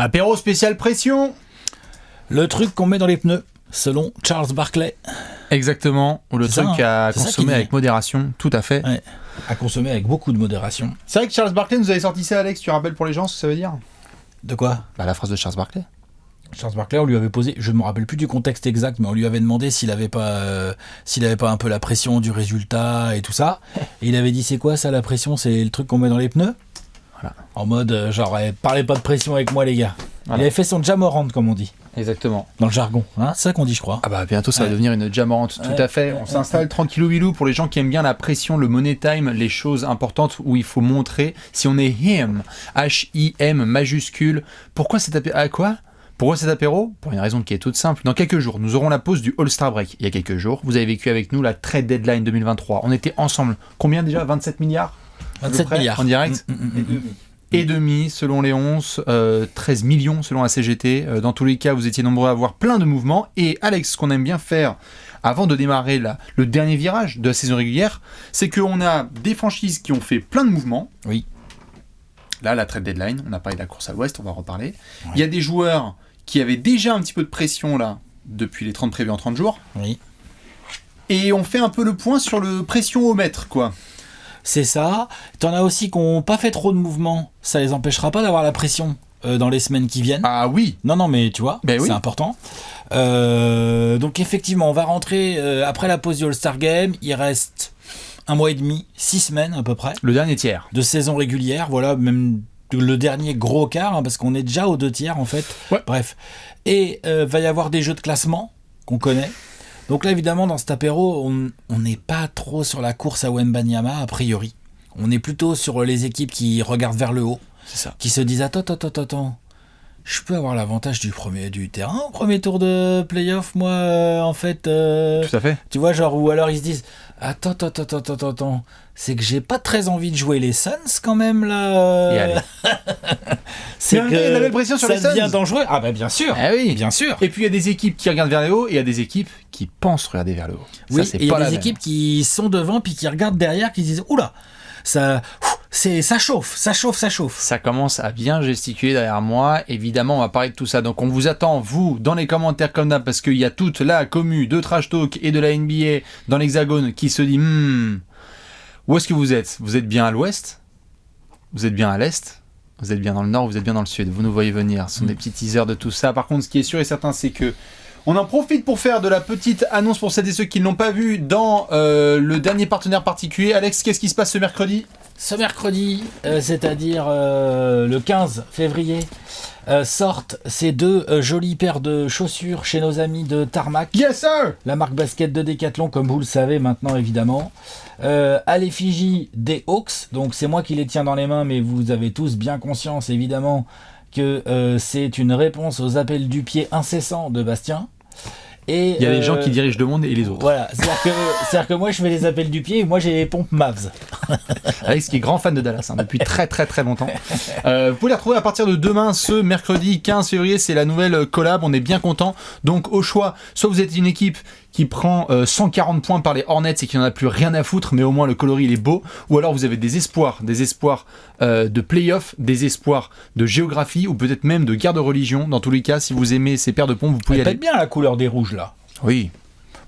Apéro spécial pression. Le truc qu'on met dans les pneus, selon Charles Barkley. Exactement, ou le C'est truc ça, à c'est ça consommer qu'il dit. avec modération, tout à fait. Ouais. À consommer avec beaucoup de modération. C'est vrai que Charles Barkley nous avait sorti ça, Alex, tu rappelles pour les gens ce que ça veut dire? De quoi? Bah, la phrase de Charles Barkley. Charles Barkley, on lui avait posé, je ne me rappelle plus du contexte exact, mais on lui avait demandé s'il avait pas un peu la pression du résultat et tout ça. Et il avait dit, c'est quoi ça, la pression? C'est le truc qu'on met dans les pneus? Voilà. En mode, genre, parlez pas de pression avec moi, les gars. Voilà. Il avait fait son jamorant, comme on dit, Exactement. dans le jargon. Hein, c'est ça qu'on dit, je crois. Ah bah bientôt ça va devenir une jamorante, tout Ouais. à fait. On s'installe tranquillou bilou pour les gens qui aiment bien la pression, le money time, les choses importantes où il faut montrer si on est him, H-I-M majuscule. Pourquoi cet apéro? Ah quoi? Pourquoi cet apéro? Pour une raison qui est toute simple. Dans quelques jours, nous aurons la pause du All-Star Break. Il y a quelques jours, vous avez vécu avec nous la trade deadline 2023. On était ensemble. Combien déjà? 27 milliards? 27 milliards. En direct? Et demi selon les 11, 13 millions selon la CGT. Dans tous les cas, vous étiez nombreux à avoir plein de mouvements. Et Alex, ce qu'on aime bien faire avant de démarrer le dernier virage de la saison régulière, c'est qu'on a des franchises qui ont fait plein de mouvements. Oui. Là, la trade deadline, on a parlé de la course à l'ouest, on va en reparler. Ouais. Il y a des joueurs qui avaient déjà un petit peu de pression là depuis les 30 prévus en 30 jours. Oui. Et on fait un peu le point sur le pression au mètre, quoi. C'est ça. T'en as aussi qui n'ont pas fait trop de mouvements. Ça les empêchera pas d'avoir la pression dans les semaines qui viennent. Ah oui. Non, mais tu vois, Ben oui. c'est important. Donc effectivement, on va rentrer après la pause du All-Star Game. Il reste 1 mois et demi, 6 semaines à peu près, Le dernier tiers. de saison régulière. Voilà, même le dernier gros quart, hein, parce qu'on est déjà aux 2 tiers en fait. Ouais. Bref. Et va y avoir des jeux de classement qu'on connaît. Donc là, évidemment, dans cet apéro, on n'est pas trop sur la course à Wembanyama, a priori. On est plutôt sur les équipes qui regardent vers le haut, C'est ça. qui se disent attends, je peux avoir l'avantage du terrain au premier tour de playoff, moi, en fait. Tout à fait. Tu vois, genre, ou alors ils se disent attends, c'est que j'ai pas très envie de jouer les Suns quand même, là. Et allez. C'est Mais il y a de la belle pression sur ça les Suns. devient dangereux. Ah, bah, bien sûr. Ah oui. Bien sûr. Et puis il y a des équipes qui regardent vers le haut et il y a des équipes qui pensent regarder vers le haut. Oui, ça, c'est et il y pas a la des même. équipes qui sont devant puis qui regardent derrière, qui disent oula, ça chauffe. Ça commence à bien gesticuler derrière moi. Évidemment, on va parler de tout ça. Donc on vous attend, vous, dans les commentaires comme d'hab, parce qu'il y a toute la commu de Trash Talk et de la NBA dans l'Hexagone qui se dit où est-ce que vous êtes? Vous êtes bien à l'ouest? Vous êtes bien à l'est? Vous êtes bien dans le nord? Vous êtes bien dans le sud? Vous nous voyez venir. Ce sont des petits teasers de tout ça. Par contre, ce qui est sûr et certain, c'est que on en profite pour faire de la petite annonce pour celles et ceux qui ne l'ont pas vu dans le dernier partenaire particulier. Alex, qu'est-ce qui se passe ce mercredi? Ce mercredi, c'est-à-dire le 15 février, sortent ces 2 jolies paires de chaussures chez nos amis de Tarmac. Yes, sir! La marque basket de Decathlon, comme vous le savez maintenant évidemment, à l'effigie des Hawks. Donc c'est moi qui les tiens dans les mains, mais vous avez tous bien conscience évidemment que c'est une réponse aux appels du pied incessants de Bastien. Et, Il y a les gens qui dirigent le monde et les autres. Voilà, c'est-à-dire que moi je fais les appels du pied et moi j'ai les pompes Mavs. Alex qui est grand fan de Dallas depuis très longtemps. Vous pouvez les retrouver à partir de demain, ce mercredi 15 février, c'est la nouvelle collab, on est bien content. Donc au choix, soit vous êtes une équipe qui prend 140 points par les Hornets et qui n'en a plus rien à foutre, mais au moins le coloris il est beau, ou alors vous avez des espoirs de play-off, des espoirs de géographie, ou peut-être même de guerre de religion. Dans tous les cas, si vous aimez ces paires de pompes, vous pouvez y Elle aller. pète bien la couleur des rouges là. Oui.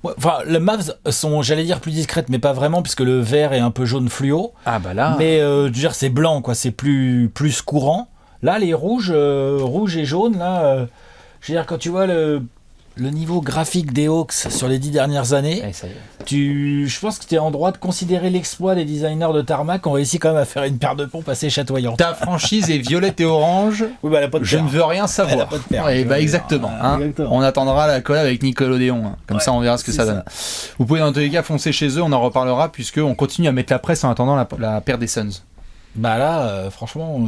Ouais, enfin, les Mavs sont, j'allais dire, plus discrètes, mais pas vraiment, puisque le vert est un peu jaune fluo. Ah bah là... Mais je veux dire, c'est blanc, quoi, c'est plus courant. Là, les rouges et jaunes, là, je veux dire, quand tu vois le niveau graphique des Hawks sur les 10 dernières années, Eh, ça y est. je pense que tu es en droit de considérer l'exploit des designers de Tarmac qui ont réussi quand même à faire une paire de pompes assez chatoyante. Ta franchise est violette et orange. Oui, bah, elle a pas de Je paire. ne veux rien Elle a savoir. pas de paire. Ouais, bah exactement, hein. Exactement. On attendra la collab avec Nickelodeon, hein. Comme Ouais, ça on verra ce que c'est ça ça. donne. Vous pouvez dans tous les cas foncer chez eux, on en reparlera puisqu'on continue à mettre la presse en attendant la paire des Suns. Bah là, franchement,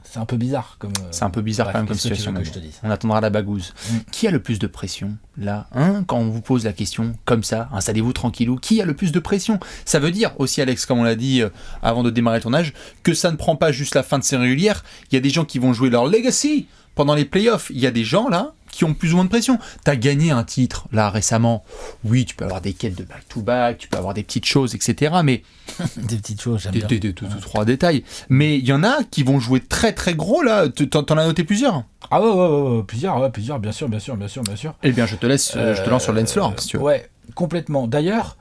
c'est un peu bizarre comme. C'est un peu bizarre bref, quand même comme qu'est-ce que tu situation. veux que mais je te bon. dise. On attendra la bagouze. Qui a le plus de pression là, hein, quand on vous pose la question comme ça, installez-vous tranquillou, qui a le plus de pression? Ça veut dire aussi, Alex, comme on l'a dit avant de démarrer le tournage, que ça ne prend pas juste la fin de série régulière. Il y a des gens qui vont jouer leur legacy pendant les playoffs. Il y a des gens là qui ont plus ou moins de pression. T'as gagné un titre, là, récemment. Oui, tu peux avoir des quêtes de back-to-back, tu peux avoir des petites choses, etc. Mais des petites choses, j'aime bien. Deux, trois détails. Mais il y en a qui vont jouer très très gros, là. T'en as noté plusieurs? Ah ouais, plusieurs, bien sûr. Eh bien, je te lance sur le dance floor, si tu veux. Ouais, complètement. D'ailleurs,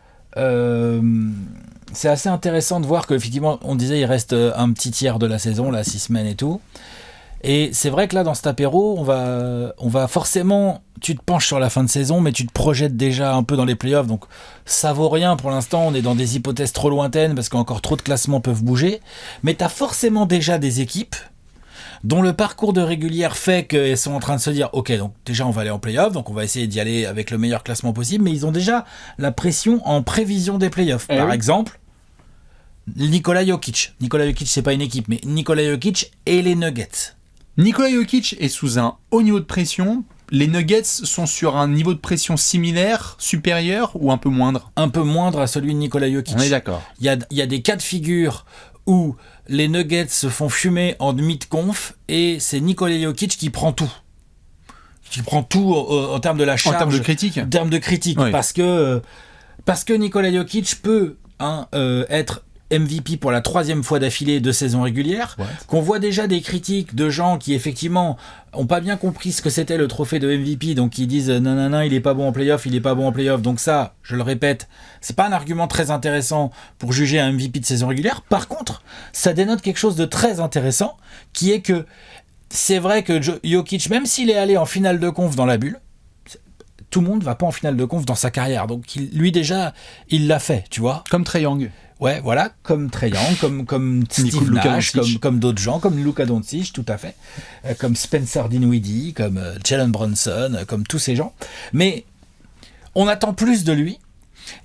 c'est assez intéressant de voir qu'effectivement, on disait il reste un petit tiers de la saison, là, 6 semaines et tout. Et c'est vrai que là, dans cet apéro, on va forcément... Tu te penches sur la fin de saison, mais tu te projettes déjà un peu dans les playoffs, donc ça vaut rien pour l'instant, on est dans des hypothèses trop lointaines, parce qu'encore trop de classements peuvent bouger, mais tu as forcément déjà des équipes dont le parcours de régulière fait qu'elles sont en train de se dire « Ok, donc déjà on va aller en playoffs, donc on va essayer d'y aller avec le meilleur classement possible », mais ils ont déjà la pression en prévision des playoffs. Par exemple, Nikola Jokic. Nikola Jokic, c'est pas une équipe, mais Nikola Jokic et les Nuggets. Nikola Jokic est sous un haut niveau de pression. Les Nuggets sont sur un niveau de pression similaire, supérieur ou un peu moindre? Un peu moindre à celui de Nikola Jokic. On est d'accord. Il y a des cas de figure où les Nuggets se font fumer en demi de conf et c'est Nikola Jokic qui prend tout. Qui prend tout en termes de la charge. En termes de critique. En termes de critique. Oui. Parce que Nikola Jokic peut être MVP pour la 3e fois d'affilée de saison régulière, qu'on voit déjà des critiques de gens qui effectivement ont pas bien compris ce que c'était le trophée de MVP, donc qui disent non, il est pas bon en playoff, donc ça, je le répète, c'est pas un argument très intéressant pour juger un MVP de saison régulière. Par contre, ça dénote quelque chose de très intéressant, qui est que c'est vrai que Jokic, même s'il est allé en finale de conf dans la bulle, tout le monde va pas en finale de conf dans sa carrière, donc lui déjà, il l'a fait, tu vois. Comme Trae Young. Ouais, voilà, comme Trae Young, comme Steve Nash, comme d'autres gens, comme Luka Doncic, tout à fait, comme Spencer Dinwiddie, comme Jalen Brunson, comme tous ces gens. Mais on attend plus de lui.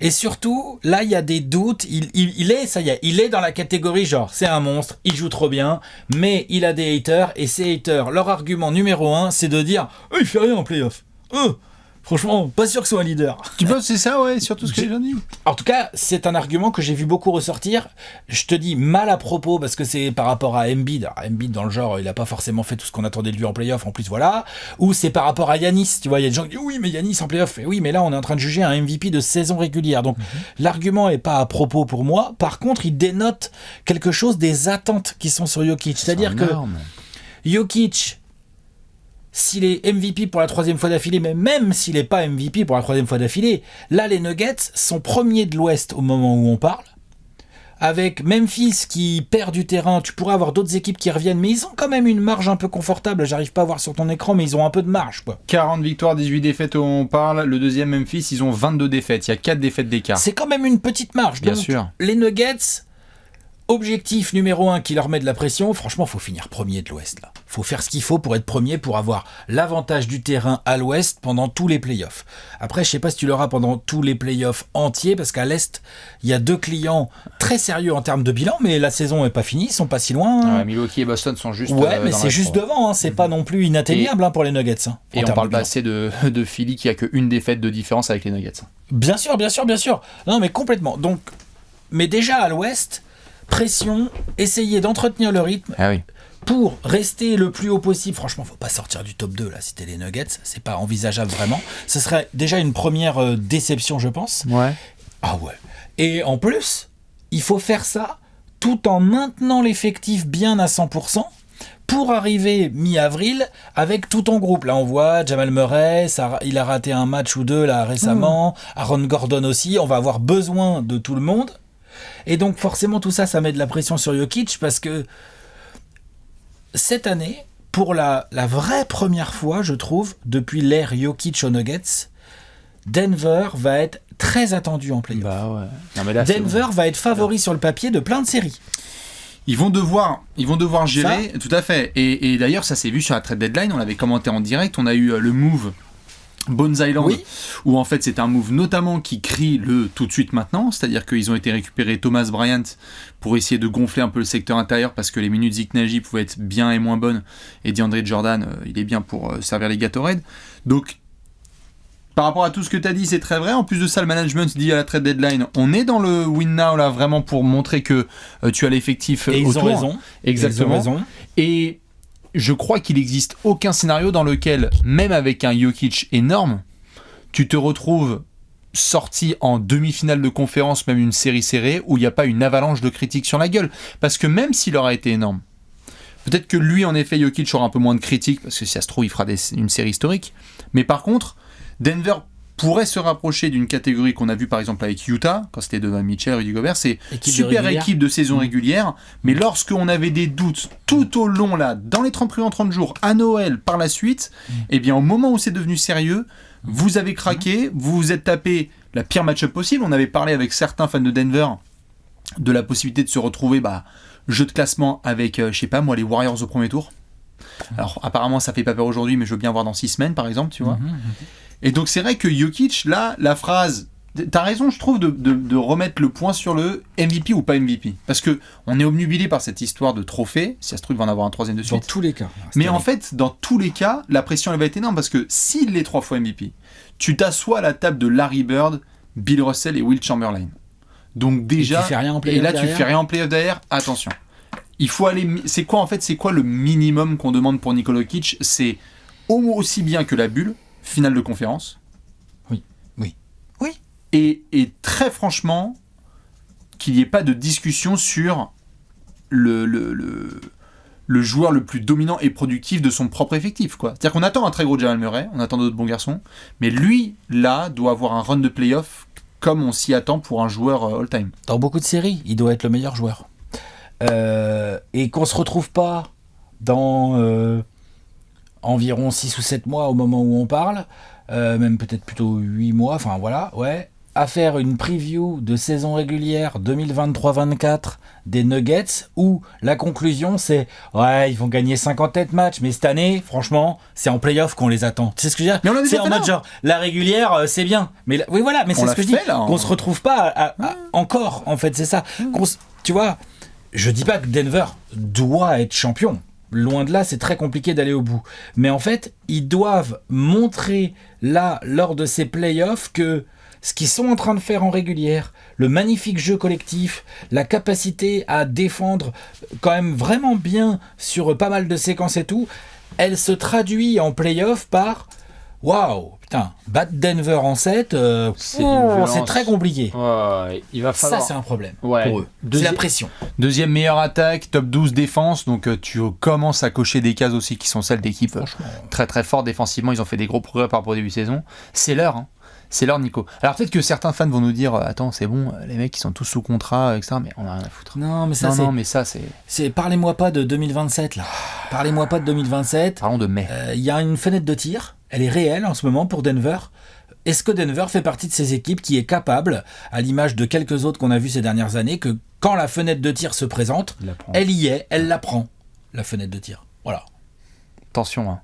Et surtout, là, il y a des doutes. Il est dans la catégorie genre, c'est un monstre, il joue trop bien, mais il a des haters, et ces haters, leur argument numéro 1, c'est de dire « il fait rien en playoff. Franchement, pas sûr que ce soit un leader. » Tu penses c'est ça, ouais, surtout ce que j'ai dit. En tout cas, c'est un argument que j'ai vu beaucoup ressortir. Je te dis mal à propos parce que c'est par rapport à Embiid. Alors, Embiid, dans le genre, il a pas forcément fait tout ce qu'on attendait de lui en playoff, en plus, voilà. Ou c'est par rapport à Giannis. Tu vois, il y a des gens qui disent oui, mais Giannis en playoff. Et oui, mais là, on est en train de juger un MVP de saison régulière. Donc, l'argument est pas à propos pour moi. Par contre, il dénote quelque chose des attentes qui sont sur Jokic. C'est-à-dire que Jokic, s'il est MVP pour la 3e fois d'affilée, mais même s'il n'est pas MVP pour la 3e fois d'affilée, là, les Nuggets sont premiers de l'Ouest au moment où on parle. Avec Memphis qui perd du terrain, tu pourrais avoir d'autres équipes qui reviennent, mais ils ont quand même une marge un peu confortable. J'arrive pas à voir sur ton écran, mais ils ont un peu de marge, quoi. 40 victoires, 18 défaites où on parle. Le deuxième Memphis, ils ont 22 défaites. Il y a 4 défaites d'écart. C'est quand même une petite marge. Bien donc, sûr. Les Nuggets... Objectif numéro 1 qui leur met de la pression, franchement, faut finir premier de l'Ouest, là. Faut faire ce qu'il faut pour être premier, pour avoir l'avantage du terrain à l'Ouest pendant tous les playoffs. Après, je sais pas si tu l'auras pendant tous les playoffs entiers, parce qu'à l'Est, il y a 2 clients très sérieux en termes de bilan, mais la saison est pas finie, ils sont pas si loin. Ouais, Milwaukee et Boston sont juste ouais, mais c'est juste devant, c'est pas non plus inatteignable pour les Nuggets. Et on parle pas assez de Philly qui a qu'une défaite de différence avec les Nuggets. Bien sûr. Non, mais complètement. Donc, mais déjà à l'Ouest, pression, essayer d'entretenir le rythme pour rester le plus haut possible. Franchement, faut pas sortir du top 2 là, si t'es les Nuggets, c'est pas envisageable vraiment. Ce serait déjà une première déception, je pense. Ouais. Ah ouais. Et en plus, il faut faire ça tout en maintenant l'effectif bien à 100%. Pour arriver mi-avril avec tout ton groupe. Là, on voit Jamal Murray, il a raté un match ou deux là récemment. Aaron Gordon aussi. On va avoir besoin de tout le monde. Et donc forcément tout ça met de la pression sur Jokic parce que cette année, pour la vraie première fois, je trouve, depuis l'ère Jokic aux Nuggets, Denver va être très attendu en play-off. Bah ouais. Non, mais là, Denver va être favori sur le papier de plein de séries. Ils vont devoir gérer, ça, tout à fait. Et d'ailleurs, ça s'est vu sur la trade deadline, on l'avait commenté en direct, on a eu le move Bones Island, où en fait c'est un move notamment qui crie le tout de suite maintenant, c'est-à-dire qu'ils ont été récupérés Thomas Bryant pour essayer de gonfler un peu le secteur intérieur parce que les minutes Zeke Nagy pouvaient être bien et moins bonnes, et DeAndre Jordan, il est bien pour servir les Gatorade. Donc par rapport à tout ce que tu as dit, c'est très vrai. En plus de ça, le management dit à la trade deadline, on est dans le win now là, vraiment pour montrer que tu as l'effectif et autour. Ils ont raison. Exactement. Ils ont raison. Et je crois qu'il n'existe aucun scénario dans lequel, même avec un Jokic énorme, tu te retrouves sorti en demi-finale de conférence, même une série serrée, où il n'y a pas une avalanche de critiques sur la gueule. Parce que même s'il aura été énorme, peut-être que lui, en effet, Jokic aura un peu moins de critiques, parce que si ça se trouve, il fera une série historique. Mais par contre, Denver pourrait se rapprocher d'une catégorie qu'on a vue par exemple avec Utah, quand c'était Donovan Mitchell, Rudy Gobert, c'est super équipe de saison régulière, mais lorsqu'on avait des doutes tout au long, là, dans les 30 premiers 30 jours, à Noël, par la suite, eh bien au moment où c'est devenu sérieux, vous avez craqué, vous vous êtes tapé la pire match-up possible. On avait parlé avec certains fans de Denver de la possibilité de se retrouver jeu de classement avec, je sais pas moi, les Warriors au premier tour. Alors apparemment ça fait pas peur aujourd'hui, mais je veux bien voir dans 6 semaines par exemple, tu vois. Et donc c'est vrai que Jokic, là, la phrase, t'as raison je trouve de remettre le point sur le MVP ou pas MVP, parce que on est obnubilé par cette histoire de trophée. Si ça se trouve il va en avoir un troisième de suite. Dans tous les cas. Mais en fait dans tous les cas la pression elle va être énorme, parce que s'il est 3 fois MVP, tu t'assois à la table de Larry Bird, Bill Russell et Will Chamberlain. Donc déjà, tu fais rien en play-off tu fais rien en play-off derrière. Attention, il faut aller. C'est quoi le minimum qu'on demande pour Nikola Jokic? C'est aussi bien que la bulle finale de conférence. Oui. Et très franchement, qu'il n'y ait pas de discussion sur le joueur le plus dominant et productif de son propre effectif, quoi. C'est-à-dire qu'on attend un très gros Jamal Murray, on attend d'autres bons garçons, mais lui, là, doit avoir un run de play-off comme on s'y attend pour un joueur all-time. Dans beaucoup de séries, il doit être le meilleur joueur. Et qu'on se retrouve pas dans environ 6 ou 7 mois au moment où on parle, même peut-être plutôt 8 mois, enfin voilà, ouais, à faire une preview de saison régulière 2023-24 des Nuggets, où la conclusion c'est ouais, ils vont gagner 57 matchs, mais cette année, franchement, c'est en play-off qu'on les attend. Tu sais ce que je veux dire? Mais on l'a déjà c'est en fait mode là. genre, la régulière, c'est bien. Mais oui, voilà, mais c'est ce que je dis. Là, qu'on se retrouve pas encore, en fait, c'est ça. Tu vois, je dis pas que Denver doit être champion. Loin de là, c'est très compliqué d'aller au bout. Mais en fait, ils doivent montrer là, lors de ces playoffs, que ce qu'ils sont en train de faire en régulière, le magnifique jeu collectif, la capacité à défendre quand même vraiment bien sur pas mal de séquences et tout, elle se traduit en playoff par waouh, putain, battre Denver en 7, c'est très compliqué. Ouais, il va falloir. Ça, c'est un problème pour eux. C'est la pression. Deuxième meilleure attaque, top 12 défense, donc tu commences à cocher des cases aussi qui sont celles d'équipes très très fortes défensivement. Ils ont fait des gros progrès par rapport au début de saison. C'est l'heure, hein. C'est l'heure, Nico. Alors peut-être que certains fans vont nous dire attends, c'est bon, les mecs ils sont tous sous contrat, etc. Mais on a rien à foutre. Non, mais ça, c'est. Parlez-moi pas de 2027 là. Parlez-moi pas de 2027. Parlons de mai. Il y a une fenêtre de tir. Elle est réelle en ce moment pour Denver. Est-ce que Denver fait partie de ces équipes qui est capable, à l'image de quelques autres qu'on a vues ces dernières années, que quand la fenêtre de tir se présente, elle y est, elle la prend, la fenêtre de tir. Voilà. Attention, hein.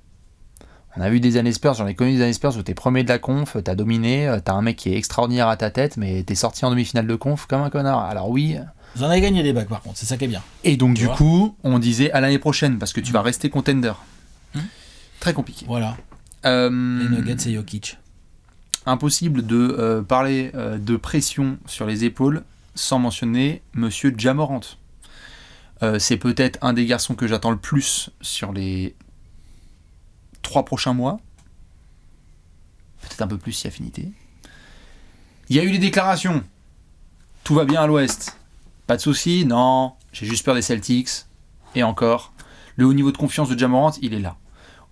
On a vu des années Spurs, j'en ai connu des années Spurs où t'es premier de la conf, t'as dominé, t'as un mec qui est extraordinaire à ta tête, mais t'es sorti en demi-finale de conf comme un connard. Alors oui. Vous en avez gagné des bacs par contre, c'est ça qui est bien. Et donc du coup, on disait à l'année prochaine, parce que tu vas rester contender. Très compliqué. Voilà. Les Nuggets et Jokic. Impossible de parler de pression sur les épaules sans mentionner Monsieur Ja Morant. C'est peut-être un des garçons que j'attends le plus sur les 3 prochains mois. Peut-être un peu plus si affinité. Il y a eu des déclarations. Tout va bien à l'Ouest. Pas de soucis, non. J'ai juste peur des Celtics. Et encore. Le haut niveau de confiance de Ja Morant, il est là.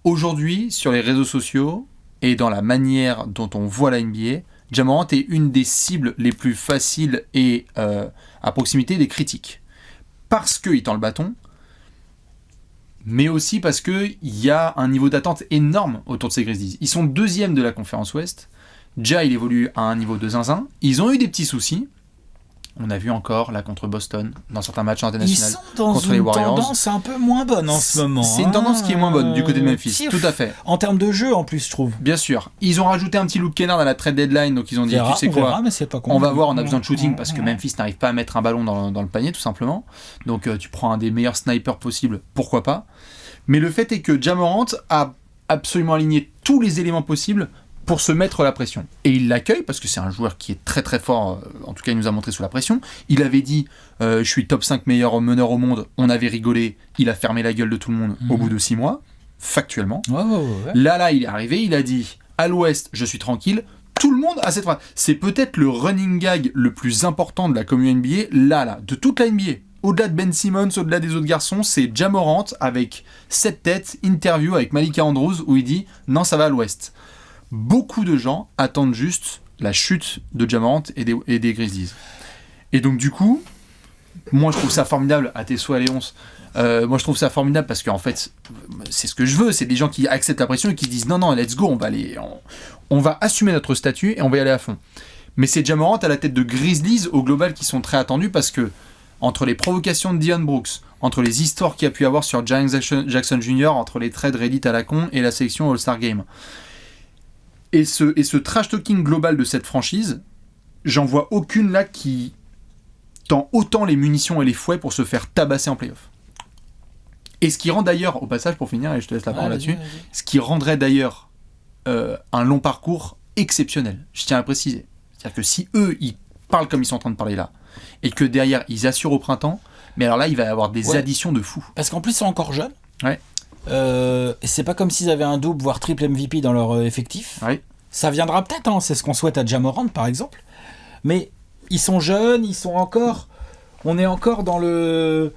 Aujourd'hui, sur les réseaux sociaux et dans la manière dont on voit la NBA, Ja Morant est une des cibles les plus faciles et à proximité des critiques. Parce qu'il tend le bâton, mais aussi parce qu'il y a un niveau d'attente énorme autour de ces Grizzlies. Ils sont 2e de la conférence Ouest. Ja, il évolue à un niveau de zinzin. Ils ont eu des petits soucis. On a vu encore là contre Boston dans certains matchs internationaux contre les Warriors. Ils sont dans une tendance un peu moins bonne en ce moment. C'est une tendance qui est moins bonne du côté de Memphis, tout à fait. En termes de jeu en plus, je trouve. Bien sûr. Ils ont rajouté un petit Luke Kennard à la trade deadline, donc ils ont dit tu sais quoi, on va voir, on a besoin de shooting parce que Memphis n'arrive pas à mettre un ballon dans le panier tout simplement. Donc tu prends un des meilleurs snipers possibles, pourquoi pas. Mais le fait est que Ja Morant a absolument aligné tous les éléments possibles pour se mettre la pression. Et il l'accueille parce que c'est un joueur qui est très très fort, en tout cas il nous a montré sous la pression. Il avait dit je suis top 5 meilleur meneur au monde, on avait rigolé, il a fermé la gueule de tout le monde au bout de 6 mois, factuellement. Ouais. Là, il est arrivé, il a dit à l'Ouest, je suis tranquille. Tout le monde a cette phrase. C'est peut-être le running gag le plus important de la communauté NBA, là, de toute la NBA. Au-delà de Ben Simmons, au-delà des autres garçons, c'est Ja Morant avec cette tête, interview avec Malika Andrews, où il dit « Non, ça va à l'Ouest ». Beaucoup de gens attendent juste la chute de Ja Morant et des Grizzlies. Et donc du coup, moi je trouve ça formidable, à tes souhaits Léonce, moi je trouve ça formidable parce qu'en fait, c'est ce que je veux, c'est des gens qui acceptent la pression et qui disent « Non, let's go, on va assumer notre statut et on va y aller à fond ». Mais c'est Ja Morant à la tête de Grizzlies au global qui sont très attendus parce que entre les provocations de Dillon Brooks, entre les histoires qu'il y a pu avoir sur Jaren Jackson Jr., entre les trades Reddit à la con et la sélection All-Star Game. Et ce trash-talking global de cette franchise, j'en vois aucune là qui tend autant les munitions et les fouets pour se faire tabasser en play-off. Et ce qui rend d'ailleurs, au passage pour finir, et je te laisse la parole là-dessus, ce qui rendrait d'ailleurs un long parcours exceptionnel, je tiens à préciser. C'est-à-dire que si eux, ils parlent comme ils sont en train de parler là, et que derrière, ils assurent au printemps, mais alors là, il va y avoir des additions de fou. Parce qu'en plus, ils sont encore jeunes. Ouais. C'est pas comme s'ils avaient un double, voire triple MVP dans leur effectif. Ouais. Ça viendra peut-être, hein, c'est ce qu'on souhaite à Ja Morant, par exemple. Mais ils sont jeunes, on est encore dans le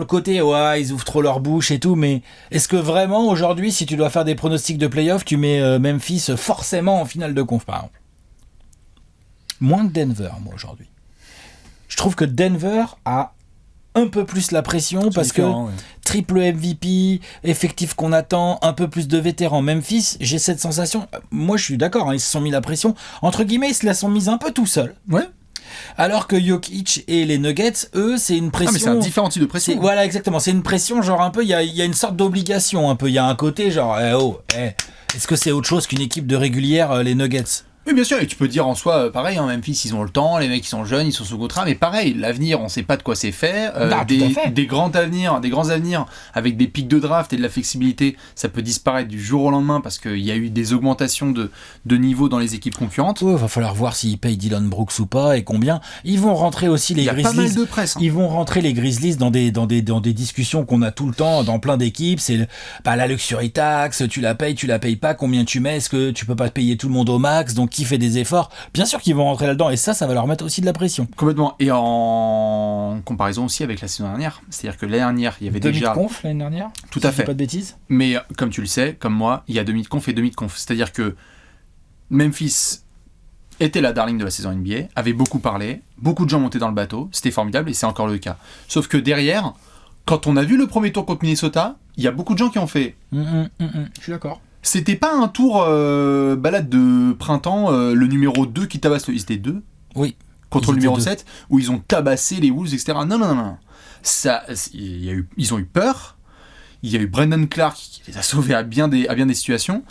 côté, ouais, ils ouvrent trop leur bouche et tout, mais est-ce que vraiment, aujourd'hui, si tu dois faire des pronostics de play-off, tu mets Memphis forcément en finale de conf, par exemple? Moins que Denver, moi, aujourd'hui. Je trouve que Denver a un peu plus la pression parce que triple MVP, effectif qu'on attend, un peu plus de vétérans. Memphis, j'ai cette sensation, moi je suis d'accord, hein, ils se sont mis la pression, entre guillemets, ils se la sont mise un peu tout seuls. Ouais. Alors que Jokic et les Nuggets, eux, c'est une pression. Ah, mais c'est un différent type de pression. Voilà, exactement. C'est une pression, genre un peu, il y a une sorte d'obligation, un peu. Il y a un côté, genre, est-ce que c'est autre chose qu'une équipe de régulière, les Nuggets? Oui, bien sûr, et tu peux dire en soi, pareil, hein, Memphis, ils ont le temps, les mecs, ils sont jeunes, ils sont sous contrat, mais pareil, l'avenir, on sait pas de quoi c'est fait. Des grands avenirs avec des pics de draft et de la flexibilité, ça peut disparaître du jour au lendemain parce qu'il y a eu des augmentations de niveau dans les équipes concurrentes. Ouais, va falloir voir s'ils payent Dillon Brooks ou pas et combien. Ils vont rentrer aussi les Grizzlies. Il y a pas mal de presse. Hein. Ils vont rentrer les Grizzlies dans des discussions qu'on a tout le temps dans plein d'équipes. C'est la luxury tax, tu la payes pas, combien tu mets, est-ce que tu peux pas payer tout le monde au max, donc qui fait des efforts, bien sûr qu'ils vont rentrer là-dedans et ça va leur mettre aussi de la pression. Complètement. Et en comparaison aussi avec la saison dernière, c'est-à-dire que l'année dernière, il y avait déjà... Demi-conf l'année dernière. Tout à fait. Pas de bêtises. Mais comme tu le sais, comme moi, il y a demi-conf et demi-conf. C'est-à-dire que Memphis était la darling de la saison NBA, avait beaucoup parlé, beaucoup de gens montaient dans le bateau, c'était formidable et c'est encore le cas. Sauf que derrière, quand on a vu le premier tour contre Minnesota, il y a beaucoup de gens qui ont fait... Je suis d'accord. C'était pas un tour balade de printemps, le numéro 2 qui tabasse le... Ils étaient 2 Oui. Contre le numéro 7, où ils ont tabassé les Wolves, etc. Non. Ils ont eu peur. Il y a eu Brandon Clark qui les a sauvés à bien des situations.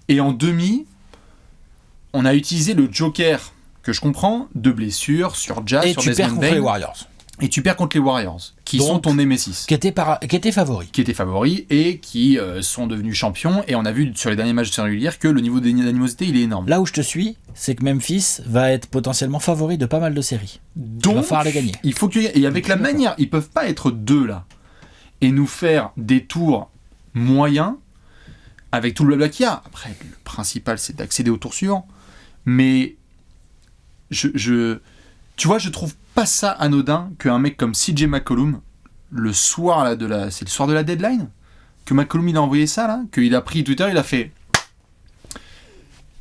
Et en demi, on a utilisé le Joker, que je comprends, de blessures, sur Jazz, sur Desmond Bain. Et tu perds contre les Warriors. Et tu perds contre les Warriors, qui donc, sont ton Némésis. Qui étaient favoris. Qui étaient favoris et qui sont devenus champions. Et on a vu sur les derniers matchs de série régulière que le niveau d'animosité, il est énorme. Là où je te suis, c'est que Memphis va être potentiellement favori de pas mal de séries. Donc, il va falloir les gagner. Il faut et avec la manière, ils peuvent pas être deux là. Et nous faire des tours moyens avec tout le blabla qu'il y a. Après, le principal, c'est d'accéder au tour suivant. Mais tu vois, je trouve pas ça anodin qu'un mec comme CJ McCollum, le soir là, c'est le soir de la deadline, que McCollum il a envoyé ça là, qu'il a pris Twitter, il a fait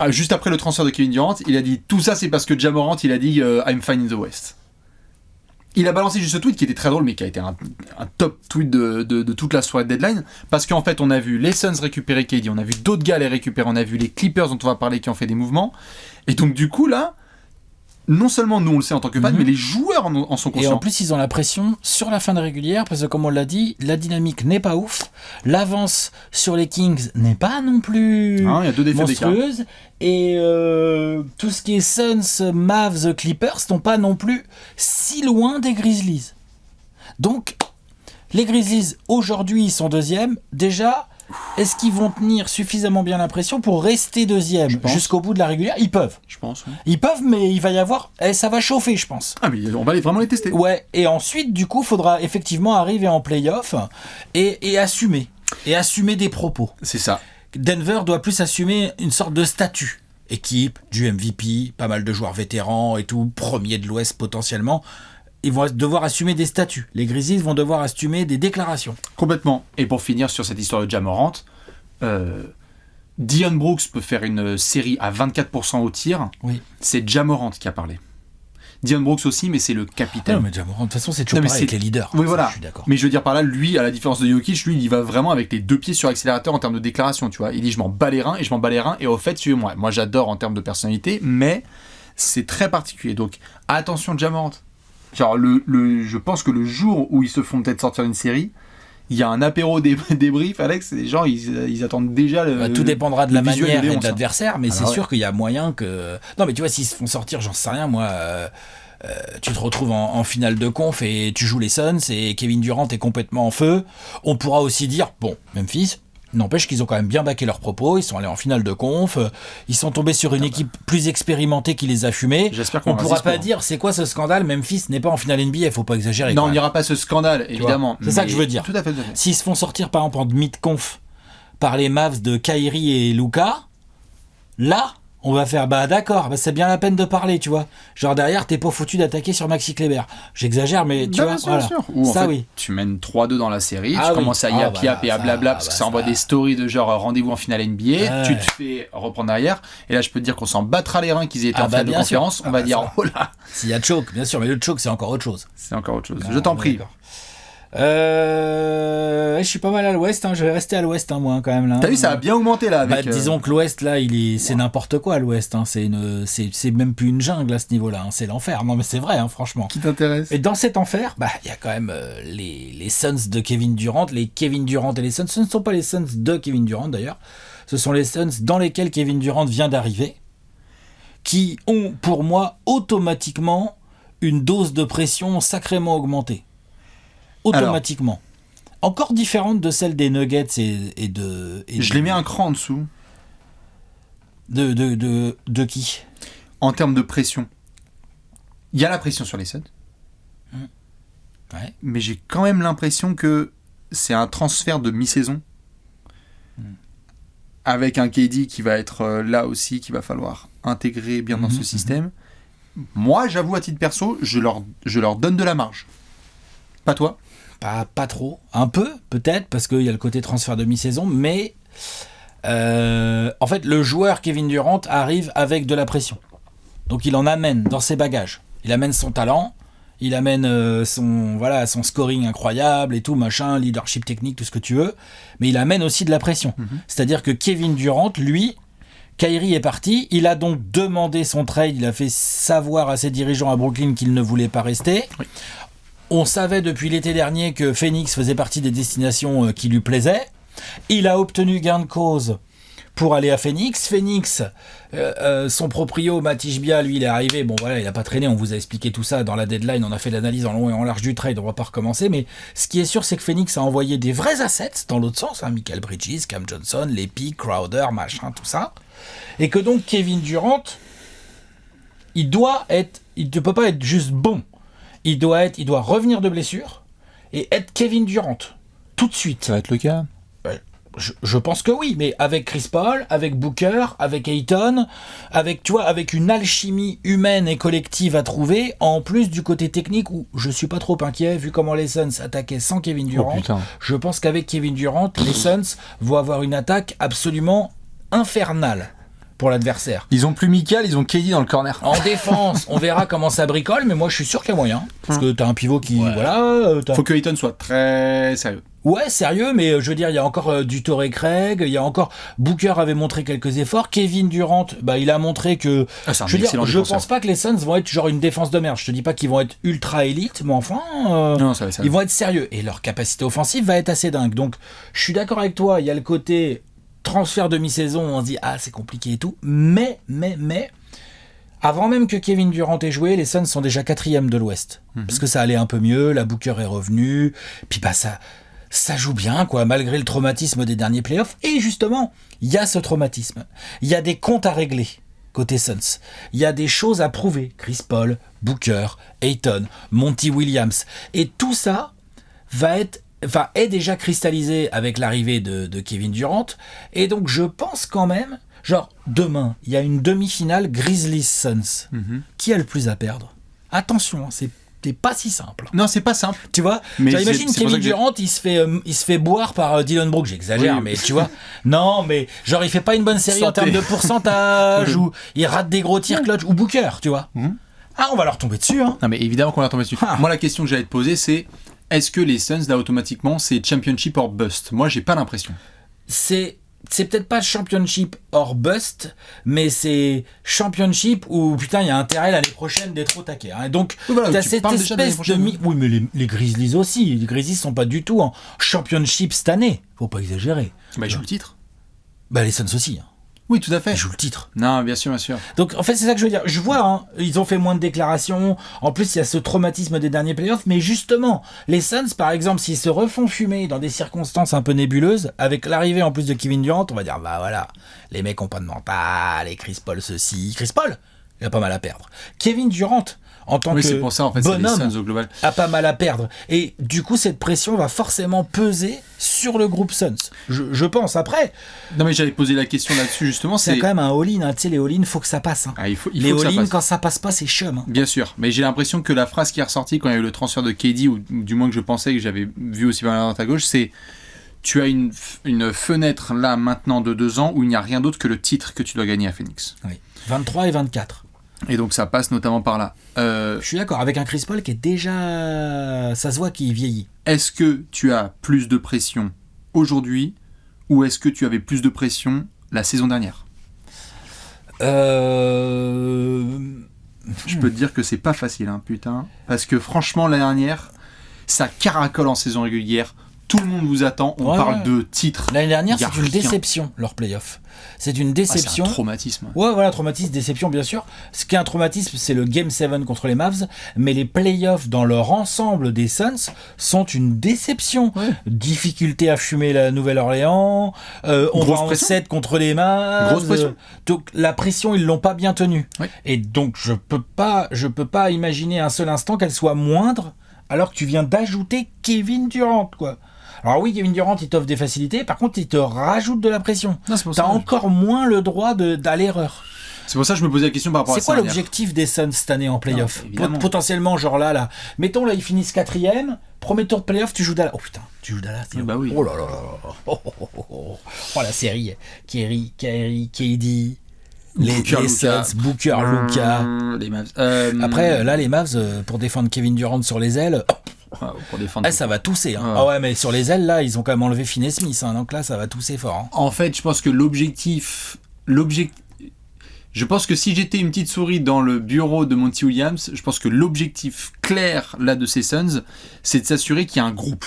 juste après le transfert de Kevin Durant, il a dit tout ça c'est parce que Ja Morant il a dit I'm fine in the West. Il a balancé juste ce tweet qui était très drôle mais qui a été un top tweet de toute la soirée de deadline parce qu'en fait on a vu les Suns récupérer KD, on a vu d'autres gars les récupérer, on a vu les Clippers dont on va parler qui ont fait des mouvements et donc du coup là non seulement nous on le sait en tant que fans, mais les joueurs en sont conscients. Et en plus ils ont la pression sur la fin de régulière parce que comme on l'a dit, la dynamique n'est pas ouf, l'avance sur les Kings n'est pas non plus il y a 2 défaites monstrueuse et tout ce qui est Suns, Mavs, Clippers sont pas non plus si loin des Grizzlies. Donc les Grizzlies aujourd'hui ils sont deuxièmes déjà. est-ce qu'ils vont tenir suffisamment bien la pression pour rester deuxième jusqu'au bout de la régulière? Ils peuvent. Je pense. Oui. Ils peuvent, mais il va y avoir... ça va chauffer, je pense. Ah, mais on va vraiment les tester. Ouais, et ensuite, du coup, il faudra effectivement arriver en play-off et assumer. Et assumer des propos. C'est ça. Denver doit plus assumer une sorte de statut. Équipe, du MVP, pas mal de joueurs vétérans et tout, premier de l'Ouest potentiellement. Ils vont devoir assumer des statuts. Les Grizzlies vont devoir assumer des déclarations. Complètement. Et pour finir sur cette histoire de Ja Morant, Dillon Brooks peut faire une série à 24% au tir. Oui. C'est Ja Morant qui a parlé. Dillon Brooks aussi, mais c'est le capitaine. Non, mais Ja Morant, de toute façon, c'est toujours pareil avec les leaders. Oui, ça, voilà. Je suis d'accord. Mais je veux dire par là, lui, à la différence de Jokic, lui, il y va vraiment avec les 2 pieds sur l'accélérateur en termes de déclaration, tu vois. Il dit, je m'en bats les reins, et au fait, suivez-moi. Moi, j'adore en termes de personnalité, mais c'est très particulier. Donc, attention, Ja Morant. Genre, je pense que le jour où ils se font peut-être sortir une série, il y a un apéro débrief, Alex, et les gens, ils attendent déjà tout dépendra de la manière et de ça. l'adversaire, mais c'est ouais. sûr qu'il y a moyen que... Non, mais tu vois, s'ils se font sortir, j'en sais rien, moi... tu te retrouves en finale de conf et tu joues les Suns et Kevin Durant est complètement en feu. On pourra aussi dire, bon, Memphis... N'empêche qu'ils ont quand même bien baqué leurs propos, ils sont allés en finale de conf, ils sont tombés sur une équipe plus expérimentée qui les a fumés. J'espère qu'on ne pourra pas dire c'est quoi ce scandale, Memphis n'est pas en finale NBA, il faut pas exagérer. Non, on n'ira pas ce scandale, évidemment. C'est ça que je veux dire. Tout à fait. S'ils se font sortir par exemple en demi-de-conf par les Mavs de Kyrie et Luka, là, on va faire d'accord, c'est bien la peine de parler, tu vois. Genre derrière, t'es pas foutu d'attaquer sur Maxi Kleber. J'exagère, mais tu vois, voilà. Ou ça, en fait, oui. Tu mènes 3-2 dans la série, tu oui. commences à yap et à blabla parce que ça envoie des stories de genre rendez-vous en finale NBA, tu te fais reprendre derrière, et là je peux te dire qu'on s'en battra les reins qu'ils aient été en finale de conférence, on va dire oh là. S'il y a choke, bien sûr, mais le choke c'est encore autre chose. C'est encore autre chose. Je t'en prie. Je suis pas mal à l'ouest, je vais rester à l'ouest moi quand même là. T'as vu, ça a bien augmenté là avec, disons que l'ouest là c'est n'importe quoi à l'ouest, c'est même plus une jungle à ce niveau là, c'est l'enfer. Non mais c'est vrai, franchement. Qui t'intéresse? Et dans cet enfer, il y a quand même les Suns de Kevin Durant, les Kevin Durant et les Suns. Ce ne sont pas les Suns de Kevin Durant d'ailleurs, ce sont les Suns dans lesquels Kevin Durant vient d'arriver, qui ont pour moi automatiquement une dose de pression sacrément augmentée. Automatiquement. Encore différente de celle des Nuggets et de... Je les mets un cran en dessous. De qui? En termes de pression. Il y a la pression sur les Suns. Ouais. Mais j'ai quand même l'impression que c'est un transfert de mi-saison. Avec un KD qui va être là aussi, qu'il va falloir intégrer bien dans ce système. Moi, j'avoue, à titre perso, je leur donne de la marge. Pas toi? Pas trop. Un peu, peut-être, parce qu'il y a le côté transfert de mi-saison, mais en fait, le joueur Kevin Durant arrive avec de la pression. Donc il en amène dans ses bagages. Il amène son talent, il amène son scoring incroyable et tout, machin, leadership technique, tout ce que tu veux, mais il amène aussi de la pression. C'est-à-dire que Kevin Durant, lui, Kyrie est parti, il a donc demandé son trade, il a fait savoir à ses dirigeants à Brooklyn qu'il ne voulait pas rester. Oui. On savait depuis l'été dernier que Phoenix faisait partie des destinations qui lui plaisaient. Il a obtenu gain de cause pour aller à Phoenix. Phoenix, son proprio, Matisse Bia, lui, il est arrivé. Bon, voilà, il n'a pas traîné. On vous a expliqué tout ça dans la deadline. On a fait l'analyse en long et en large du trade. On ne va pas recommencer. Mais ce qui est sûr, c'est que Phoenix a envoyé des vrais assets dans l'autre sens. Michael Bridges, Cam Johnson, Lepi, Crowder, machin, tout ça. Et que donc, Kevin Durant, il ne peut pas être juste bon. Il doit revenir de blessure et être Kevin Durant tout de suite. Ça va être le cas. Je pense que oui, mais avec Chris Paul, avec Booker, avec Ayton, avec une alchimie humaine et collective à trouver, en plus du côté technique où je suis pas trop inquiet, vu comment les Suns attaquaient sans Kevin Durant. Je pense qu'avec Kevin Durant, les Suns vont avoir une attaque absolument infernale pour l'adversaire. Ils ont plus Michael, ils ont KD dans le corner. En défense, on verra comment ça bricole, mais moi je suis sûr qu'il y a moyen. Parce que t'as un pivot qui... Faut que Ayton soit très sérieux. Ouais, sérieux, mais je veux dire, il y a encore du Torrey Craig, il y a encore... Booker avait montré quelques efforts, Kevin Durant, il a montré que... je pense pas que les Suns vont être genre une défense de merde. Je te dis pas qu'ils vont être ultra élite, mais enfin, non, ça ils vont être sérieux. Et leur capacité offensive va être assez dingue. Donc, je suis d'accord avec toi, il y a le côté... transfert de mi-saison, on se dit c'est compliqué et tout, mais avant même que Kevin Durant ait joué, les Suns sont déjà 4e de l'Ouest, parce que ça allait un peu mieux, la Booker est revenu, puis ça joue bien, quoi, malgré le traumatisme des derniers playoffs. Et justement, il y a ce traumatisme. Il y a des comptes à régler côté Suns. Il y a des choses à prouver. Chris Paul, Booker, Ayton, Monty Williams. Et tout ça est déjà cristallisé avec l'arrivée de Kevin Durant. Et donc, je pense quand même, genre, demain, il y a une demi-finale Grizzlies-Suns. Qui a le plus à perdre? Attention, c'est pas si simple. Non, c'est pas simple. Tu vois, mais j'imagine Kevin Durant, il se fait boire par Dylan Brooks. J'exagère, oui. mais tu vois. Non, mais genre, il fait pas une bonne série en termes de pourcentage, ou il rate des gros tirs clutch, ou Booker, tu vois. Ah, on va leur tomber dessus, hein. Non, mais évidemment qu'on va leur tomber dessus. Moi, la question que j'allais te poser, c'est est-ce que les Suns, là, automatiquement, c'est championship or bust? Moi, j'ai pas l'impression. C'est peut-être pas championship or bust, mais c'est championship où putain il y a intérêt l'année prochaine d'être au taquet. Hein. Donc voilà, t'as cette espèce de oui, mais les Grizzlies aussi. Les Grizzlies sont pas du tout en championship cette année. Faut pas exagérer. Bah ils jouent le titre. Bah les Suns aussi. Hein. Oui, tout à fait. Ils jouent le titre. Non, bien sûr, bien sûr. Donc en fait c'est ça que je veux dire. Je vois, hein, ils ont fait moins de déclarations. En plus il y a ce traumatisme des derniers playoffs. Mais justement, les Suns par exemple, s'ils se refont fumer dans des circonstances un peu nébuleuses, avec l'arrivée en plus de Kevin Durant, on va dire bah voilà, les mecs ont pas de mental, et Chris Paul ceci. Chris Paul, il a pas mal à perdre. Kevin Durant, en tant que c'est pour ça, en fait, bonhomme, c'est les Suns au global. a pas mal à perdre. Et du coup, cette pression va forcément peser sur le groupe Suns. Je pense. Après... Non, mais j'allais poser la question là-dessus, justement. C'est quand même un all-in. Hein. Tu sais, les all-in, faut que ça passe. Hein. Ah, il faut les all-in, que ça passe. quand ça passe pas, c'est chum. Hein. Bien sûr. Mais j'ai l'impression que la phrase qui est ressortie quand il y a eu le transfert de KD, ou du moins que je pensais, que j'avais vu aussi par la droite à gauche, c'est tu as une fenêtre là, maintenant, de 2 ans, où il n'y a rien d'autre que le titre que tu dois gagner à Phoenix. Oui. 23 et 24. Et donc ça passe notamment par là. Je suis d'accord, avec un Chris Paul qui est déjà... Ça se voit qu'il vieillit. Est-ce que tu as plus de pression aujourd'hui ou est-ce que tu avais plus de pression la saison dernière ? Je peux te dire que c'est pas facile, hein, putain. Parce que franchement, l'année dernière, ça caracole en saison régulière. Tout le monde vous attend, on parle de titres. L'année dernière, c'est une déception, leur play-off. C'est une déception. C'est un traumatisme. Ouais, voilà, traumatisme, déception, bien sûr. Ce qui est un traumatisme, c'est le Game 7 contre les Mavs, mais les playoffs dans leur ensemble des Suns sont une déception. Ouais. Difficulté à fumer la Nouvelle-Orléans, on va en 7 contre les Mavs. Grosse pression. Donc la pression, ils l'ont pas bien tenue. Oui. Et donc je peux pas imaginer un seul instant qu'elle soit moindre alors que tu viens d'ajouter Kevin Durant, quoi. Alors oui, Kevin Durant, il t'offre des facilités, par contre, il te rajoute de la pression. T'as encore moins le droit à l'erreur. C'est pour ça que je me posais la question par rapport à ça. C'est quoi l'objectif des Suns cette année en play-off ? Potentiellement, genre là. Mettons, là, ils finissent 4ème, premier tour de play-off, tu joues Dallas. Oh putain, tu joues Dallas. Bah oui. Oh là là là. Oh, la série. Kyrie, KD... Les Suns, Booker, Luka. Les Mavs. Après, là, les Mavs, pour défendre Kevin Durant sur les ailes... pour défendre ça va tousser. Hein. Ah ouais, mais sur les ailes, là, ils ont quand même enlevé Finney Smith. Hein, donc là, ça va tousser fort. Hein. En fait, je pense que l'objectif... Je pense que si j'étais une petite souris dans le bureau de Monty Williams, je pense que l'objectif clair là de ces Suns, c'est de s'assurer qu'il y a un groupe.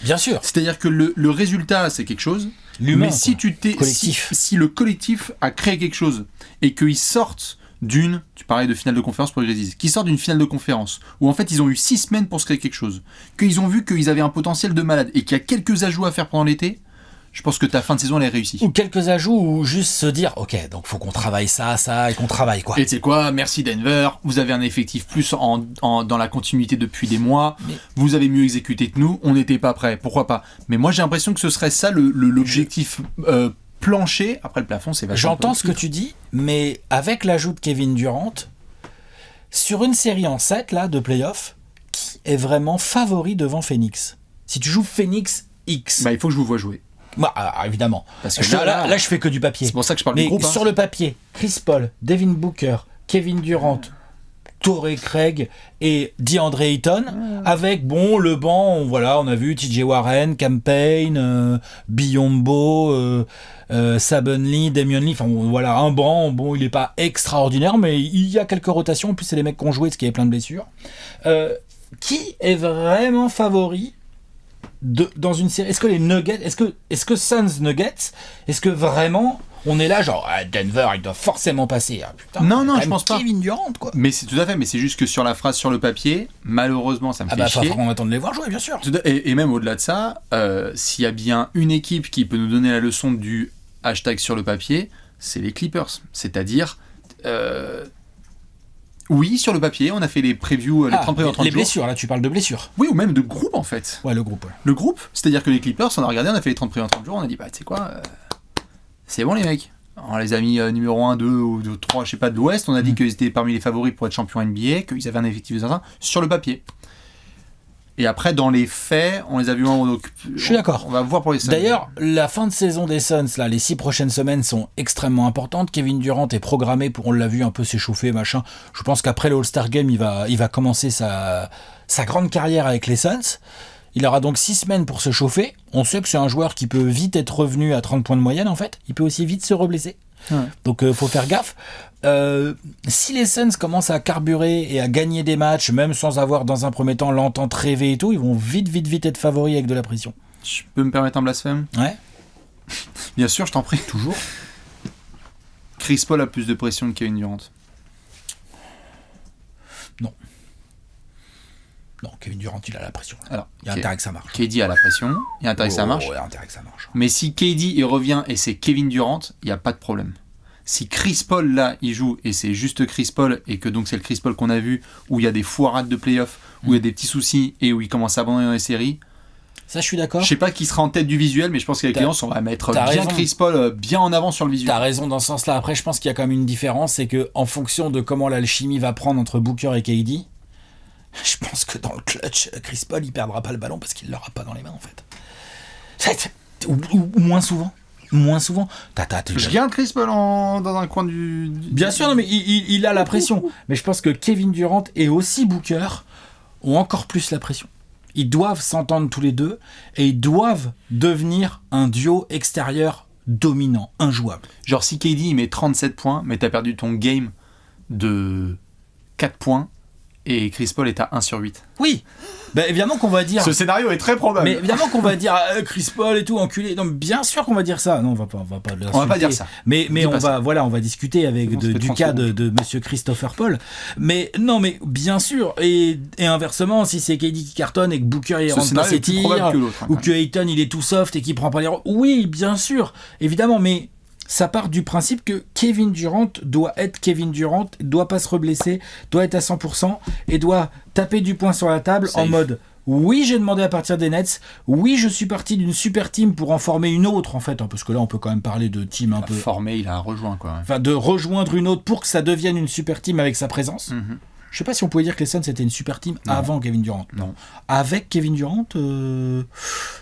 Bien sûr. C'est-à-dire que le résultat, c'est quelque chose. L'humain, mais si si le collectif a créé quelque chose et qu'ils sortent tu parlais de finale de conférence pour les Grizzlies, qui sortent d'une finale de conférence où en fait ils ont eu 6 semaines pour se créer quelque chose, qu'ils ont vu qu'ils avaient un potentiel de malade et qu'il y a quelques ajouts à faire pendant l'été, je pense que ta fin de saison elle est réussie. Ou quelques ajouts ou juste se dire ok, donc faut qu'on travaille ça et qu'on travaille quoi. Et tu sais quoi, merci Denver, vous avez un effectif plus dans la continuité depuis des mois, vous avez mieux exécuté que nous, on n'était pas prêts, pourquoi pas. Mais moi j'ai l'impression que ce serait ça l'objectif plancher. Après le plafond c'est vachement. J'entends ce que tu dis, mais avec l'ajout de Kevin Durant, sur une série en 7 là, de playoff, qui est vraiment favori devant Phoenix ? Si tu joues Phoenix X... Bah il faut que je vous vois jouer. Bah, évidemment. Parce que là, je fais que du papier. C'est pour ça que je parle du groupe. Sur le papier, Chris Paul, Devin Booker, Kevin Durant, Torrey Craig et DeAndre Ayton, avec le banc, on a vu TJ Warren, Campaign, Biyombo, Sabonis, Damian Lee, voilà, un banc, il n'est pas extraordinaire, mais il y a quelques rotations, en plus c'est les mecs qui ont joué, ce qui est plein de blessures. Qui est vraiment favori dans une série. Est-ce que les Nuggets, est-ce que Suns Nuggets, est-ce que vraiment on est là genre Denver, il doit forcément passer. Ah, putain, non, je pense pas. Kevin Durant, quoi. Mais c'est tout à fait, mais c'est juste que sur la phrase sur le papier, malheureusement, ça me fait chier. On attend de les voir jouer, bien sûr. Et même au-delà de ça, s'il y a bien une équipe qui peut nous donner la leçon du hashtag sur le papier, c'est les Clippers. C'est-à-dire, oui, sur le papier, on a fait les previews, les 30 previews en 30 les jours. blessures, là, tu parles de blessures. Oui, ou même de groupe, en fait. Ouais, le groupe. Ouais. Le groupe, c'est-à-dire que les Clippers, on a regardé, on a fait les 30 previews en 30 jours, on a dit, bah, tu sais quoi, c'est bon, les mecs. On les a mis numéro 1, 2 ou 3, je sais pas, de l'Ouest. On a dit qu'ils étaient parmi les favoris pour être champions NBA, qu'ils avaient un effectif de 500 sur le papier. Et après, dans les faits, on les a vus en... Donc, je suis d'accord. On va voir pour les Suns. D'ailleurs, la fin de saison des Suns, là, les 6 prochaines semaines sont extrêmement importantes. Kevin Durant est programmé pour, on l'a vu un peu s'échauffer, machin. Je pense qu'après le All-Star Game, il va commencer sa grande carrière avec les Suns. Il aura donc 6 semaines pour se chauffer. On sait que c'est un joueur qui peut vite être revenu à 30 points de moyenne, en fait. Il peut aussi vite se reblesser. Ouais. Donc, faut faire gaffe. Si les Suns commencent à carburer et à gagner des matchs, même sans avoir dans un premier temps l'entente rêvée et tout, ils vont vite être favoris avec de la pression. Je peux me permettre un blasphème ? Ouais. Bien sûr, je t'en prie. Toujours. Chris Paul a plus de pression que Kevin Durant. Non, Kevin Durant, il a la pression. Alors, il y a intérêt que ça marche. KD a la pression, il y a intérêt que ça marche. Il y a intérêt que ça marche. Mais si KD il revient et c'est Kevin Durant, il n'y a pas de problème. Si Chris Paul là il joue et c'est juste Chris Paul et que donc c'est le Chris Paul qu'on a vu où il y a des foirades de playoff, où il y a des petits soucis et où il commence à abandonner dans les séries. Ça, je suis d'accord. Je sais pas qui sera en tête du visuel, mais je pense qu'avec les on va mettre bien raison. Chris Paul bien en avant sur le visuel. T'as raison dans ce sens-là. Après, je pense qu'il y a quand même une différence, c'est que en fonction de comment l'alchimie va prendre entre Booker et KD, je pense que dans le clutch, Chris Paul il perdra pas le ballon parce qu'il l'aura pas dans les mains en fait. Ou moins souvent. Je garde Chris Paul dans un coin du... Bien sûr, non, mais il a la pression. Mais je pense que Kevin Durant et aussi Booker ont encore plus la pression. Ils doivent s'entendre tous les deux et ils doivent devenir un duo extérieur dominant, injouable. Genre si KD il met 37 points, mais t'as perdu ton game de 4 points, et Chris Paul est à 1 sur 8. Oui, bah, évidemment qu'on va dire... Ce scénario est très probable. Mais évidemment qu'on va dire Chris Paul et tout, enculé. Non, bien sûr qu'on va dire ça. Non, on va pas dire ça. Mais on va discuter avec du cas de monsieur Christopher Paul. Mais non, mais bien sûr. Et inversement, si c'est KD qui cartonne et que Booker il rentre pas ses tirs, ou que Ayton il est tout soft et qu'il prend pas les... Oui, bien sûr, évidemment, mais... Ça part du principe que Kevin Durant doit être Kevin Durant, doit pas se reblesser, doit être à 100% et doit taper du poing sur la table en mode oui, j'ai demandé à partir des Nets, oui, je suis parti d'une super team pour en former une autre en fait, parce que là on peut quand même parler de team un peu... Formé, il a rejoint quoi. Enfin, de rejoindre une autre pour que ça devienne une super team avec sa présence. Mm-hmm. Je sais pas si on pouvait dire que les Suns c'était une super team avant Kevin Durant. Non. Avec Kevin Durant,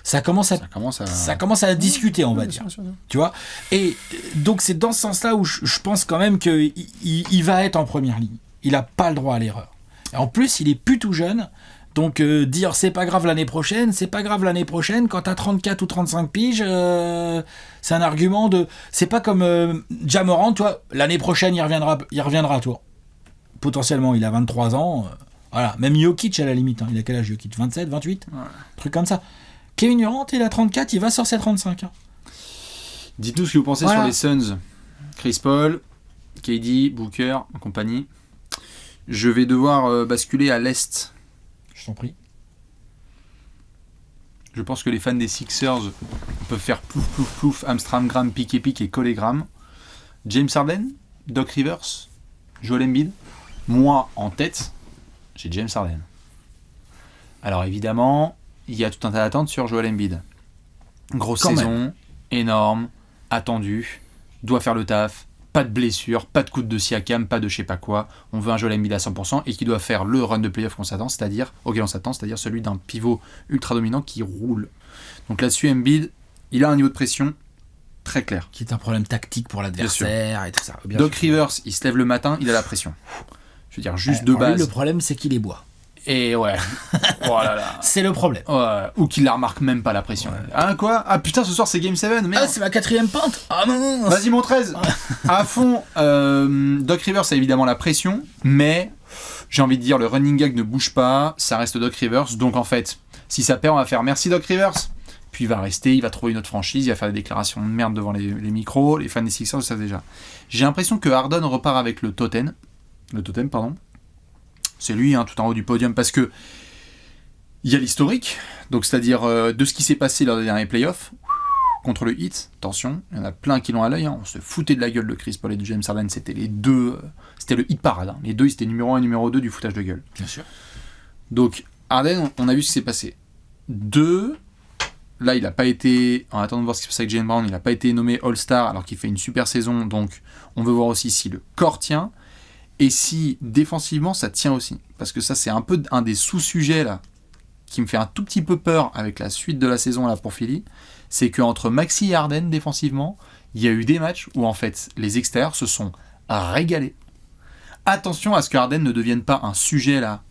ça commence à discuter, on va dire. Sûr. Tu vois. Et donc c'est dans ce sens-là où je pense quand même que il va être en première ligne. Il a pas le droit à l'erreur. Et en plus, il est plus tout jeune. Donc dire c'est pas grave l'année prochaine quand t'as 34 ou 35 piges, c'est un argument de... C'est pas comme Ja Morant, tu vois, l'année prochaine il reviendra, toi. Potentiellement, il a 23 ans. Voilà, même Jokic à la limite. Hein. Il a quel âge Jokic ? 27, 28 ? Ouais. Truc comme ça. Kevin Durant, il a 34, il va sur ses 35. Hein. Dites-nous ce que vous pensez sur les Suns. Chris Paul, KD, Booker, en compagnie. Je vais devoir basculer à l'Est. Je t'en prie. Je pense que les fans des Sixers peuvent faire plouf, plouf, plouf, Amstramgram, pique et collégramme. James Harden, Doc Rivers, Joel Embiid. Moi, en tête, j'ai James Harden. Alors évidemment, il y a tout un tas d'attentes sur Joel Embiid. Grosse saison, énorme, attendu, doit faire le taf, pas de blessure, pas de coup de Siakam, pas de je sais pas quoi. On veut un Joel Embiid à 100% et qui doit faire le run de playoff auquel on s'attend, c'est-à-dire celui d'un pivot ultra dominant qui roule. Donc là-dessus, Embiid, il a un niveau de pression très clair. Qui est un problème tactique pour l'adversaire et tout ça. Doc Rivers, il se lève le matin, il a la pression. Je veux dire, juste de base. Lui, le problème, c'est qu'il est bois. Et ouais. Oh là là. C'est le problème. Ouais. Ou qu'il la remarque même pas la pression. Ouais. Ah quoi ? Ah putain, ce soir c'est Game 7. Merde. Ah, c'est ma 4e pinte. Ah non. Vas-y, mon 13. À fond. Doc Rivers a évidemment la pression, mais j'ai envie de dire, le running gag ne bouge pas. Ça reste Doc Rivers. Donc en fait, Si ça perd, on va faire merci Doc Rivers. Puis il va rester, il va trouver une autre franchise, il va faire des déclarations de merde devant les micros, les fans des Sixers le savent déjà. J'ai l'impression que Harden repart avec le totem, c'est lui tout en haut du podium, parce que il y a l'historique, donc c'est-à-dire de ce qui s'est passé lors des derniers playoffs, contre le Heat, attention, il y en a plein qui l'ont à l'œil, on se foutait de la gueule de Chris Paul et de James Harden, c'était les deux, c'était le hit parade, les deux ils étaient numéro 1 et numéro 2 du foutage de gueule. Bien sûr. Donc Harden, on a vu ce qui s'est passé. 2, là il n'a pas été, en attendant de voir ce qui se passe avec Jaylen Brown, il n'a pas été nommé All-Star alors qu'il fait une super saison, donc on veut voir aussi si le corps tient, et si défensivement ça tient aussi, parce que ça c'est un peu un des sous-sujets là, qui me fait un tout petit peu peur avec la suite de la saison là pour Philly, c'est qu'entre Maxey et Harden défensivement, il y a eu des matchs où en fait les extérieurs se sont régalés. Attention à ce que Harden ne devienne pas un sujet là,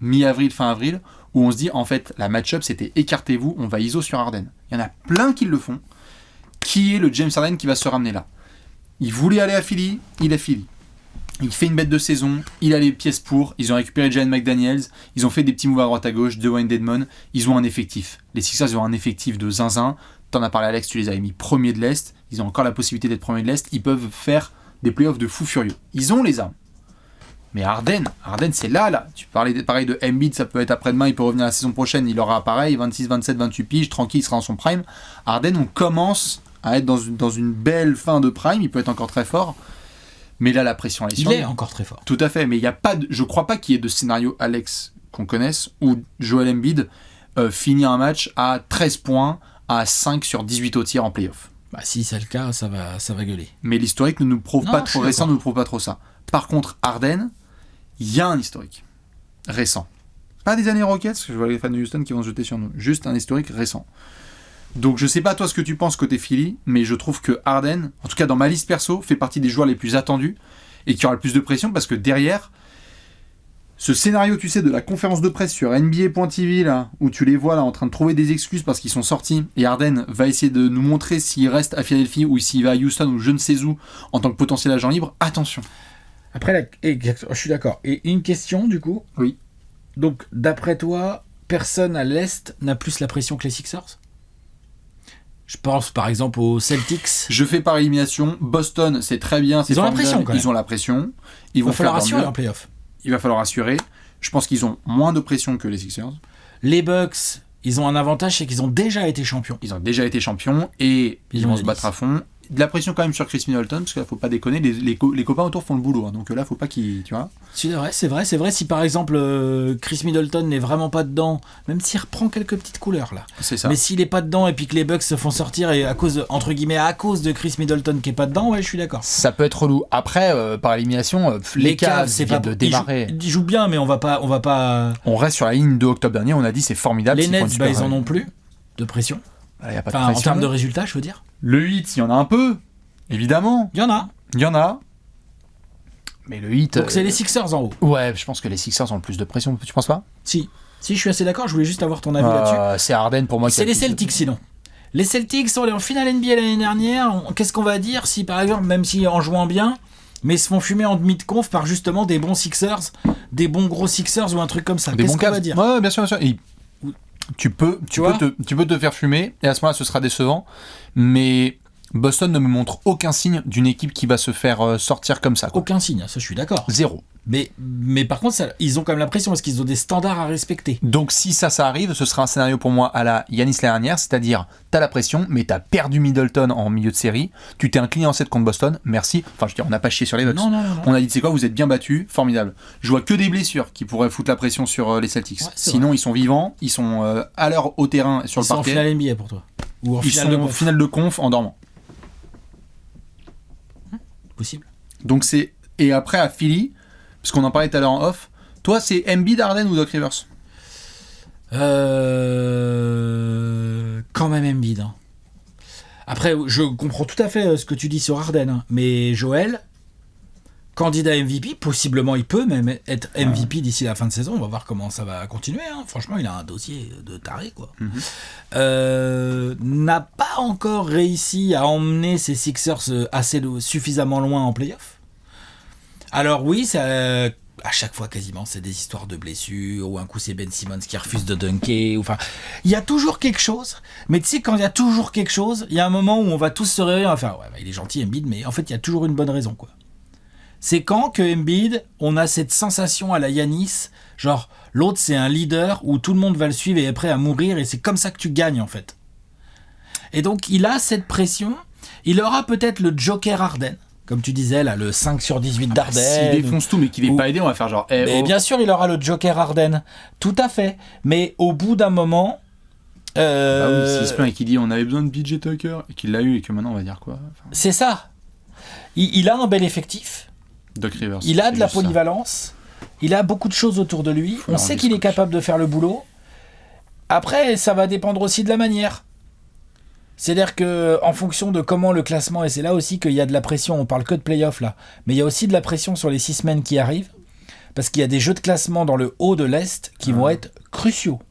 mi-avril, fin avril, où on se dit en fait la match-up c'était écartez-vous, on va ISO sur Harden. Il y en a plein qui le font. Qui est le James Harden qui va se ramener là? Il voulait aller à Philly, il est Philly. Il fait une bête de saison, il a les pièces pour, ils ont récupéré Jalen McDaniels, ils ont fait des petits moves à droite à gauche, Dwayne Dedmon, ils ont un effectif. Les Sixers ils ont un effectif de zinzin, t'en as parlé Alex, tu les avais mis premiers de l'Est, ils ont encore la possibilité d'être premiers de l'Est, ils peuvent faire des playoffs de fous furieux. Ils ont les armes. Mais Harden c'est là. Tu parlais pareil de Embiid, ça peut être après-demain, il peut revenir la saison prochaine, il aura pareil, 26, 27, 28 piges, tranquille, il sera en son prime. Harden, on commence à être dans une belle fin de prime, il peut être encore très fort. Mais là, la pression, il est encore très fort. Tout à fait, mais il y a pas je crois pas qu'il y ait de scénario, Alex, qu'on connaisse, où Joel Embiid finit un match à 13 points, à 5 sur 18 au tir en play-off. Bah, si c'est le cas, ça va gueuler. Mais l'historique ne nous prouve pas trop récent, ne nous prouve pas trop ça. Par contre, Harden, il y a un historique récent. Pas des années Rockets, parce que je vois les fans de Houston qui vont se jeter sur nous. Juste un historique récent. Donc je sais pas toi ce que tu penses côté Philly, mais je trouve que Harden, en tout cas dans ma liste perso, fait partie des joueurs les plus attendus et qui aura le plus de pression parce que derrière, ce scénario, tu sais, de la conférence de presse sur NBA.tv là, où tu les vois là en train de trouver des excuses parce qu'ils sont sortis et Harden va essayer de nous montrer s'il reste à Philadelphie ou s'il va à Houston ou je ne sais où en tant que potentiel agent libre, attention. Après, je suis d'accord. Et une question du coup. Oui. Donc d'après toi, personne à l'Est n'a plus la pression que les Sixers ? Je pense par exemple aux Celtics. Je fais par élimination. Boston, c'est très bien. Ils ont la pression quand même. Ils ont la pression. Ils vont falloir assurer en playoff. Il va falloir assurer. Je pense qu'ils ont moins de pression que les Sixers. Les Bucks, ils ont un avantage, c'est qu'ils ont déjà été champions. Ils ont déjà été champions et ils vont se battre à fond. De la pression quand même sur Chris Middleton, parce qu'il ne faut pas déconner, les copains autour font le boulot. Donc là, il ne faut pas qu'ils... Tu vois. C'est vrai. Si par exemple Chris Middleton n'est vraiment pas dedans, même s'il reprend quelques petites couleurs là. C'est ça. Mais s'il n'est pas dedans et puis que les Bucks se font sortir et à cause de Chris Middleton qui n'est pas dedans, ouais, je suis d'accord. Ça peut être relou. Après, par élimination, les Cavs, c'est pas de démarrer. Ils jouent bien, mais on va pas. On reste sur la ligne de octobre dernier, on a dit c'est formidable. Les Nets, ils en ont plus de pression. Y a pas de pression. En termes de résultats, je veux dire. Le 8, il y en a un peu, évidemment. Il y en a. Mais le 8... Donc c'est les Sixers en haut. Ouais, je pense que les Sixers ont le plus de pression, tu penses pas ? Si, je suis assez d'accord, je voulais juste avoir ton avis là-dessus. C'est Harden pour moi. C'est les Celtics sinon. Les Celtics sont allés en finale NBA l'année dernière. Qu'est-ce qu'on va dire si par exemple, même si en jouant bien, mais ils se font fumer en demi de conf par justement des bons Sixers, des bons gros Sixers ou un truc comme ça. Qu'est-ce qu'on va dire ? Ouais, bien sûr. Tu peux te faire fumer et à ce moment-là ce sera décevant, mais Boston ne me montre aucun signe d'une équipe qui va se faire sortir comme ça, quoi. Aucun signe, ça je suis d'accord. Zéro. Mais par contre ils ont quand même la pression parce qu'ils ont des standards à respecter. Donc si ça arrive, ce sera un scénario pour moi à la Giannis l'année dernière, c'est-à-dire t'as la pression mais t'as perdu Middleton en milieu de série, tu t'es incliné en 7 contre Boston, merci. Enfin je veux dire, on n'a pas chié sur les Bucks. Non. On a dit c'est quoi, vous êtes bien battus, formidable. Je vois que des blessures qui pourraient foutre la pression sur les Celtics. Ouais, sinon vrai. Ils sont vivants, ils sont à l'heure au terrain et sur le parquet. Ils sont en finale NBA pour toi. Ou en finale de conf en dormant. Possible. Donc c'est... Et après à Philly, parce qu'on en parlait tout à l'heure en off, toi c'est Embiid, Harden ou Doc Rivers ? Quand même Embiid. Hein. Après, je comprends tout à fait ce que tu dis sur Harden, hein. Mais Joel, candidat MVP, possiblement il peut même être MVP d'ici la fin de saison. On va voir comment ça va continuer. Hein. Franchement, il a un dossier de taré, quoi. N'a pas encore réussi à emmener ses Sixers suffisamment loin en play-off. Alors oui, à chaque fois quasiment c'est des histoires de blessures, ou un coup c'est Ben Simmons qui refuse de dunker, enfin il y a toujours quelque chose, mais tu sais quand il y a toujours quelque chose, il y a un moment où on va tous se réveiller, on va faire ouais bah, il est gentil Embiid, mais en fait il y a toujours une bonne raison quoi. C'est quand que Embiid, on a cette sensation à la Giannis, genre l'autre c'est un leader où tout le monde va le suivre et est prêt à mourir, et c'est comme ça que tu gagnes en fait. Et donc il a cette pression, il aura peut-être le Joker Harden, comme tu disais là, le 5 sur 18 d'Harden. S'il défonce tout mais qu'il n'est pas aidé, on va faire genre mais bien sûr il aura le Joker Harden, tout à fait, mais au bout d'un moment bah oui, s'il se plaint et qu'il dit on avait besoin de PJ Tucker et qu'il l'a eu et que maintenant on va dire quoi, enfin... C'est ça, il a un bel effectif. Doc Rivers, il a de la polyvalence, il a beaucoup de choses autour de lui, on sait qu'il est capable de faire le boulot. Après, ça va dépendre aussi de la manière. C'est-à-dire que en fonction de comment le classement, et c'est là aussi qu'il y a de la pression, on parle que de playoff là, mais il y a aussi de la pression sur les 6 semaines qui arrivent, parce qu'il y a des jeux de classement dans le haut de l'Est qui vont être cruciaux.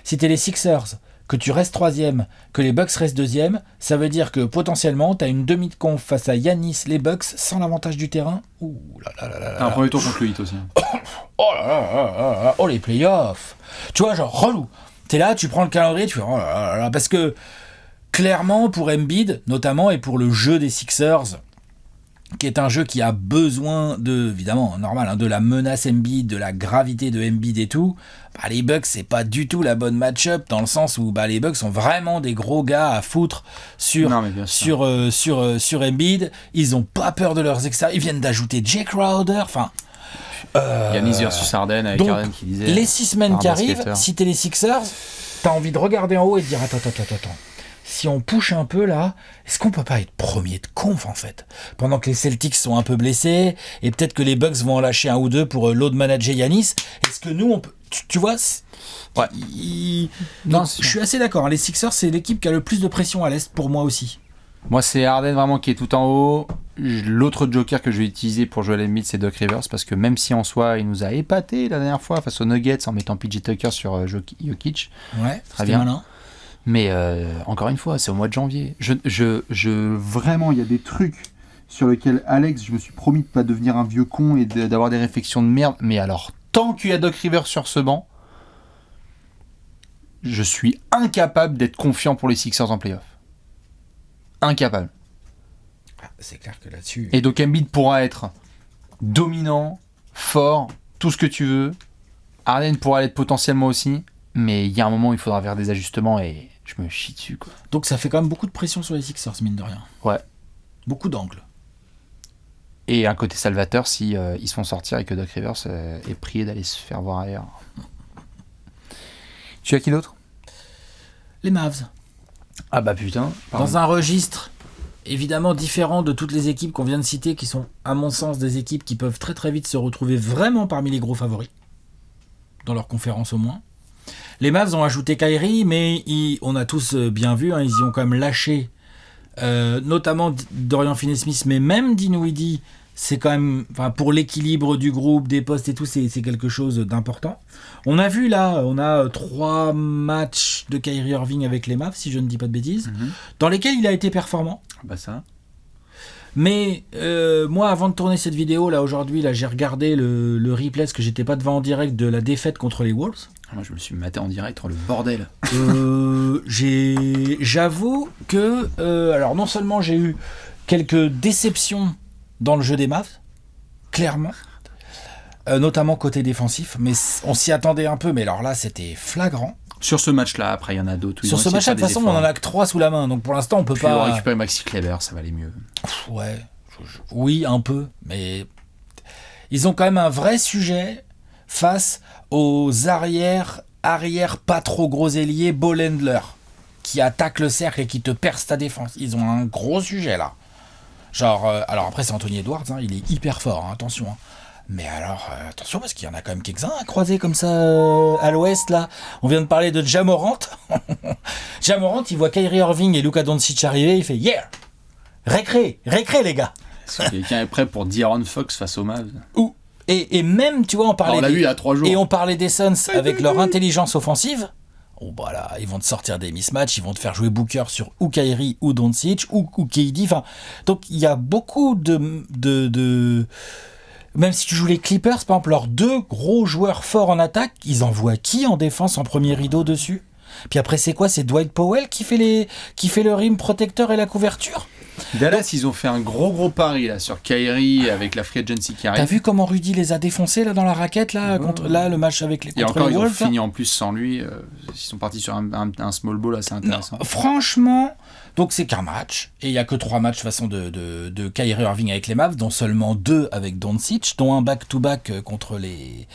Si t'es les Sixers, que tu restes 3e, que les Bucks restent 2e, ça veut dire que potentiellement t'as une demi de conf face à Giannis, les Bucks, sans l'avantage du terrain. Ouh là là là là là. Un premier tour contre le Heat aussi. Oh là là là là là, oh les playoffs. Tu vois, genre relou. T'es là, tu prends le calendrier, tu fais oh là là là, parce que clairement pour Embiid notamment, et pour le jeu des Sixers, qui est un jeu qui a besoin de, évidemment, normal, hein, de la menace Embiid, de la gravité de Embiid et tout, bah, les Bucks, c'est pas du tout la bonne match-up, dans le sens où bah, les Bucks sont vraiment des gros gars à foutre sur Embiid. Ils ont pas peur de leurs extérieurs. Ils viennent d'ajouter Jay Crowder, enfin... Yanis versus Harden, avec donc, Harden qui disait... les 6 semaines qui arrivent, si t'es les Sixers, t'as envie de regarder en haut et de dire attends. Si on push un peu là, est-ce qu'on peut pas être premier de conf en fait, pendant que les Celtics sont un peu blessés et peut-être que les Bucks vont en lâcher un ou deux pour load manager Giannis. Est-ce que nous on peut, tu vois, ouais. Non, je suis assez d'accord, hein, les Sixers c'est l'équipe qui a le plus de pression à l'Est pour moi aussi. Moi c'est Harden vraiment qui est tout en haut. L'autre joker que je vais utiliser pour jouer à l'ennemi c'est Doc Rivers, parce que même si en soi il nous a épaté la dernière fois face aux Nuggets en mettant PJ Tucker sur Jokic, ouais, très bien. Malin. Mais encore une fois, c'est au mois de janvier. Vraiment, il y a des trucs sur lesquels, Alex, je me suis promis de pas devenir un vieux con et d'avoir des réflexions de merde. Mais alors, tant qu'il y a Doc Rivers sur ce banc, je suis incapable d'être confiant pour les Sixers en playoff. Incapable. Ah, c'est clair que là-dessus... Et donc Embiid pourra être dominant, fort, tout ce que tu veux. Harden pourra l'être potentiellement aussi. Mais il y a un moment où il faudra faire des ajustements et je me chie dessus, quoi. Donc ça fait quand même beaucoup de pression sur les Sixers, mine de rien. Ouais. Beaucoup d'angles. Et un côté salvateur si ils se font sortir et que Doc Rivers est prié d'aller se faire voir ailleurs. Tu as qui d'autre ? Les Mavs. Ah bah putain. Pardon. Dans un registre évidemment différent de toutes les équipes qu'on vient de citer, qui sont à mon sens des équipes qui peuvent très très vite se retrouver vraiment parmi les gros favoris. Dans leur conférence au moins. Les Mavs ont ajouté Kyrie, mais on a tous bien vu, hein, ils y ont quand même lâché, notamment Dorian Finney-Smith, mais même Dinwiddie, c'est quand même, pour l'équilibre du groupe, des postes et tout, c'est quelque chose d'important. On a vu là, on a 3 matchs de Kyrie Irving avec les Mavs, si je ne dis pas de bêtises, dans lesquels il a été performant. Bah ça. Mais moi, avant de tourner cette vidéo, là aujourd'hui, là, j'ai regardé le replay, parce que j'étais pas devant en direct, de la défaite contre les Wolves. Moi, je me suis maté en direct, le bordel. J'avoue que, alors non seulement j'ai eu quelques déceptions dans le jeu des Mavs, clairement, notamment côté défensif, mais on s'y attendait un peu, mais alors là, c'était flagrant. Sur ce match-là, après, il y en a d'autres. Sur ce match-là, de toute façon, on en a que 3 sous la main, donc pour l'instant, on peut pas... récupérer Maxi Kleber, ça va aller mieux. Ouais, oui, un peu, mais ils ont quand même un vrai sujet face aux arrière pas trop gros ailiers, Ball handler, qui attaquent le cercle et qui te percent ta défense. Ils ont un gros sujet là. Genre, alors après c'est Anthony Edwards, hein, il est hyper fort, hein, attention. Hein. Mais alors, attention, parce qu'il y en a quand même quelques-uns à croiser comme ça à l'ouest là. On vient de parler de Ja Morant. Ja Morant, il voit Kyrie Irving et Luka Doncic arriver, il fait yeah, récré les gars. Est-ce que quelqu'un est prêt pour De'Aaron Fox face aux Mavs? Et même, tu vois, on parlait, on l'a vu il y a 3 jours. Et on parlait des Suns avec leur intelligence offensive. Oh bah là, ils vont te sortir des mismatchs, ils vont te faire jouer Booker sur ou Kyrie ou Doncic ou KD. Enfin, donc il y a beaucoup Même si tu joues les Clippers, par exemple, leurs 2 gros joueurs forts en attaque, ils envoient qui en défense en premier rideau dessus? Puis après, c'est quoi? C'est Dwight Powell qui fait le rim protecteur et la couverture? Dallas, ils ont fait un gros pari là sur Kyrie avec la free agency qui arrive. T'as vu comment Rudy les a défoncés là dans la raquette là, contre le match avec les contre les Wolves? Et encore, ils ont fini en plus sans lui. Ils sont partis sur un small ball assez intéressant. Non, franchement, donc c'est qu'un match et il y a que 3 matchs façon de Kyrie Irving avec les Mavs, dont seulement 2 avec Doncic, dont un back-to-back contre les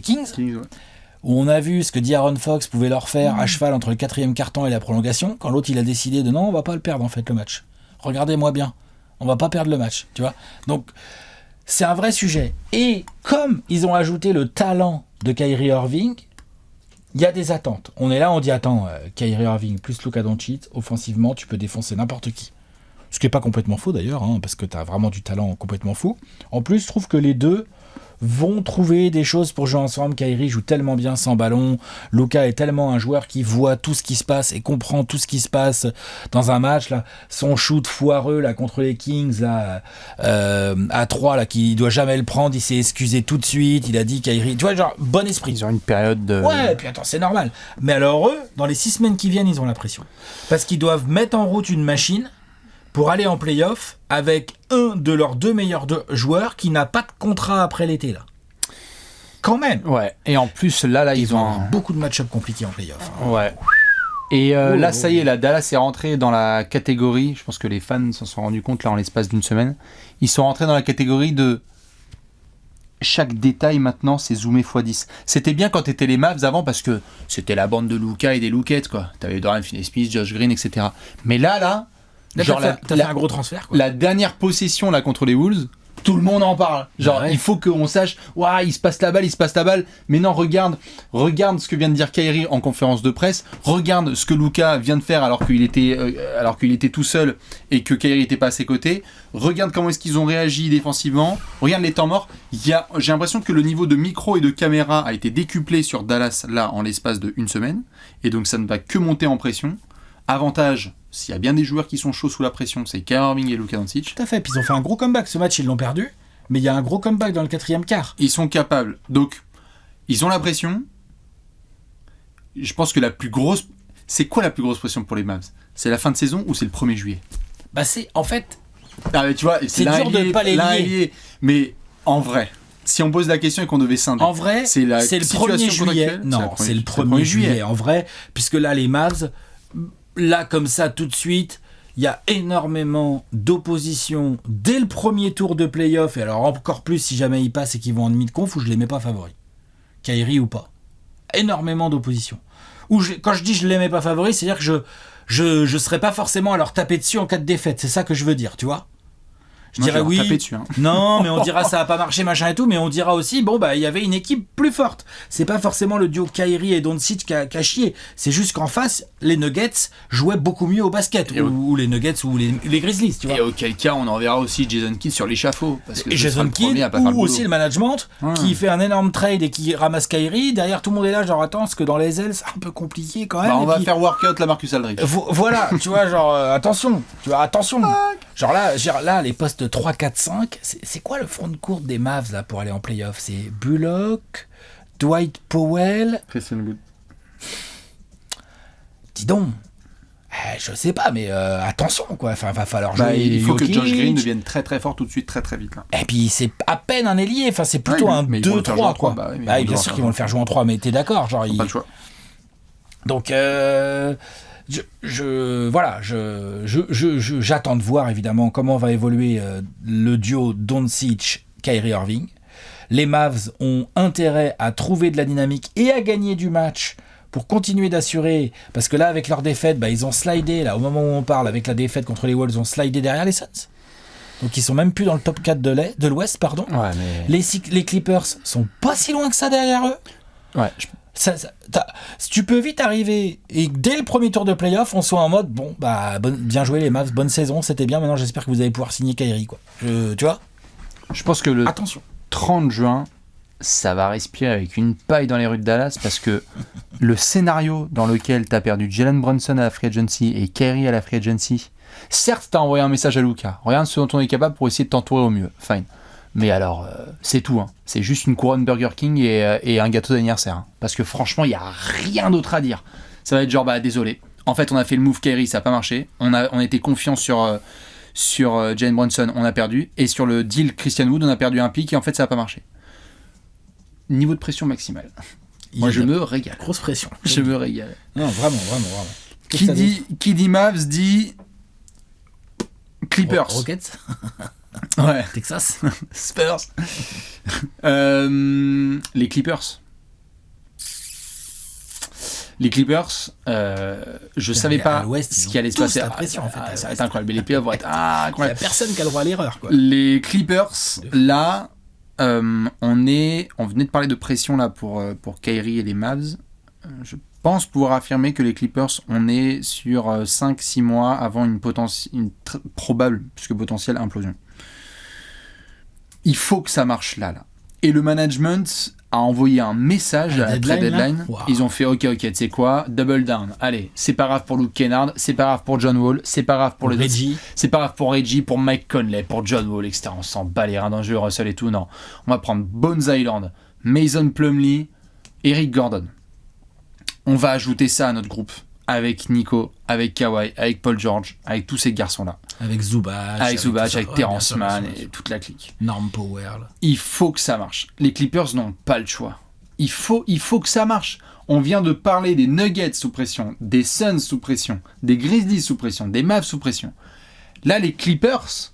Kings. Ouais. Où on a vu ce que De'Aaron Fox pouvait leur faire à cheval entre le 4e quart-temps et la prolongation, quand l'autre il a décidé de non, on va pas le perdre en fait le match. Regardez-moi bien, on va pas perdre le match, tu vois. Donc c'est un vrai sujet. Et comme ils ont ajouté le talent de Kyrie Irving, il y a des attentes. On est là, on dit attends, Kyrie Irving plus Luka Doncic, offensivement tu peux défoncer n'importe qui. Ce qui est pas complètement faux d'ailleurs, parce que tu as vraiment du talent complètement fou. En plus, je trouve que les deux vont trouver des choses pour jouer ensemble. Kyrie joue tellement bien sans ballon. Luka est tellement un joueur qui voit tout ce qui se passe et comprend tout ce qui se passe dans un match. Là, son shoot foireux là, contre les Kings là, à 3, là, qu'il doit jamais le prendre. Il s'est excusé tout de suite. Il a dit Kyrie. Tu vois, genre, bon esprit. Ils ont une période de... Ouais, et puis attends, c'est normal. Mais alors eux, dans les 6 semaines qui viennent, ils ont la pression. Parce qu'ils doivent mettre en route une machine pour aller en play-off avec un de leurs 2 meilleurs joueurs qui n'a pas de contrat après l'été là. Quand même. Ouais. Et en plus là ils ont beaucoup de match-up compliqués en play-off. Ouais. Et là ça y est, là Dallas est rentré dans la catégorie. Je pense que les fans s'en sont rendus compte là en l'espace d'une semaine. Ils sont rentrés dans la catégorie de chaque détail maintenant c'est zoomé x10. C'était bien quand t'étais les Mavs avant parce que c'était la bande de Luka et des Lukettes quoi. T'avais Dorian Finney-Smith, Josh Green, etc. Mais là. Genre t'as fait un gros transfert quoi. La dernière possession là contre les Wolves, tout le monde en parle. Genre il faut qu'on sache, il se passe la balle. Mais non, regarde ce que vient de dire Kyrie en conférence de presse. Regarde ce que Luka vient de faire alors qu'il était tout seul et que Kyrie était pas à ses côtés. Regarde comment est-ce qu'ils ont réagi défensivement. Regarde les temps morts. J'ai l'impression que le niveau de micro et de caméra a été décuplé sur Dallas là en l'espace de 1 semaine. Et donc ça ne va que monter en pression. Avantage, s'il y a bien des joueurs qui sont chauds sous la pression, c'est Kyrie Irving et Luka Doncic. Tout à fait, puis ils ont fait un gros comeback. Ce match, ils l'ont perdu, mais il y a un gros comeback dans le 4e quart. Ils sont capables. Donc, ils ont la pression. Je pense que la plus grosse... C'est quoi la plus grosse pression pour les Mavs? C'est la fin de saison ou c'est le 1er juillet? Bah c'est, en fait... mais tu vois, c'est dur de pas les lier. Mais en vrai... Si on pose la question et qu'on devait scinder, en vrai, c'est le 1er juillet. Non, c'est le 1er juillet. En vrai, puisque là, les Mavs... Là, comme ça, tout de suite, il y a énormément d'opposition dès le premier tour de play-off, et alors encore plus si jamais ils passent et qu'ils vont en demi de conf, où je les mets pas favoris. Kyrie ou pas. Énormément d'opposition. Quand je dis je les mets pas favoris, c'est-à-dire que je serais pas forcément à leur taper dessus en cas de défaite. C'est ça que je veux dire, tu vois. Je dirais oui. Dessus, Non, mais on dira ça a pas marché, machin et tout, mais on dira aussi, il y avait une équipe plus forte. C'est pas forcément le duo Kyrie et Doncic qui a chié. C'est juste qu'en face, les Nuggets jouaient beaucoup mieux au basket, ou les Nuggets ou les Grizzlies, tu vois. Et auquel cas, on enverra aussi Jason Kidd sur l'échafaud. Parce que Jason Kidd, ou aussi le management, qui fait un énorme trade et qui ramasse Kyrie. Derrière, tout le monde est là, genre, attends, parce que dans les ailes, c'est un peu compliqué quand même. On va faire workout la Marcus Aldridge. Voilà, tu vois, genre, attention. Genre là, les postes 3, 4, 5, c'est quoi le front de courte des Mavs là pour aller en playoff? C'est Bullock, Dwight Powell, Christian Wood. Dis donc, je sais pas, mais attention quoi. Enfin, va falloir jouer. Il faut Jokic. que Josh Green devienne très très fort tout de suite, très très vite là. Et puis c'est à peine un ailier. Enfin, c'est plutôt un 2-3 quoi. Bien sûr qu'ils vont le faire jouer en 3, mais t'es d'accord, genre pas le choix. Donc j'attends de voir évidemment comment va évoluer le duo Doncic-Kyrie Irving. Les Mavs ont intérêt à trouver de la dynamique et à gagner du match pour continuer d'assurer, parce que là avec leur défaite, ils ont slidé, là au moment où on parle, avec la défaite contre les Wolves, ils ont slidé derrière les Suns. Donc ils sont même plus dans le top 4 de l'Ouest, pardon. Ouais, mais... Les Clippers sont pas si loin que ça derrière eux. Ouais, tu peux vite arriver et dès le premier tour de playoff on soit en mode bien joué les Mavs, bonne saison, c'était bien, maintenant j'espère que vous allez pouvoir signer Kyrie quoi. Tu vois. Je pense que le 30 juin ça va respirer avec une paille dans les rues de Dallas parce que le scénario dans lequel t'as perdu Jalen Brunson à la free agency et Kyrie à la free agency, certes t'as envoyé un message à Luka, regarde ce dont on est capable pour essayer de t'entourer au mieux, fine. Mais alors, c'est tout, hein. C'est juste une couronne Burger King et un gâteau d'anniversaire. Hein. Parce que franchement, il n'y a rien d'autre à dire. Ça va être genre, désolé. En fait, on a fait le move Kyrie, ça n'a pas marché. On était confiant sur Jalen Brunson, on a perdu. Et sur le deal Christian Wood, on a perdu un pick et en fait, ça n'a pas marché. Niveau de pression maximale. Moi, je me régale. Grosse pression. Je me régale. Non, vraiment. Qui dit Mavs dit Clippers. Rockets. Ouais. Texas. Spurs. Les Clippers. Je savais pas ce qui allait se passer. Pression, en fait, ça va être incroyable. Les playoffs vont être incroyables. Il n'y a personne qui a le droit à l'erreur. Quoi. Les Clippers, là, on venait de parler de pression là pour Kyrie et les Mavs. Je pense pouvoir affirmer que les Clippers, on est sur 5-6 mois avant une probable, puisque potentielle, implosion. Il faut que ça marche là. Et le management a envoyé un message à la deadline. Wow. Ils ont fait OK, tu sais quoi, double down. Allez, c'est pas grave pour Luke Kennard, c'est pas grave pour John Wall, c'est pas grave pour Reggie. C'est pas grave pour Reggie, pour Mike Conley, pour John Wall, etc. On s'en bat les reins dans le jeu, Russell et tout. Non, on va prendre Bones Island, Mason Plumlee, Eric Gordon. On va ajouter ça à notre groupe. Avec Nico, avec Kawhi, avec Paul George, avec tous ces garçons-là. Avec Zubac. Avec Terrence Mann et toute la clique. Norm Powell. Il faut que ça marche. Les Clippers n'ont pas le choix. Il faut que ça marche. On vient de parler des Nuggets sous pression, des Suns sous pression, des Grizzlies sous pression, des Mavs sous pression. Là, les Clippers,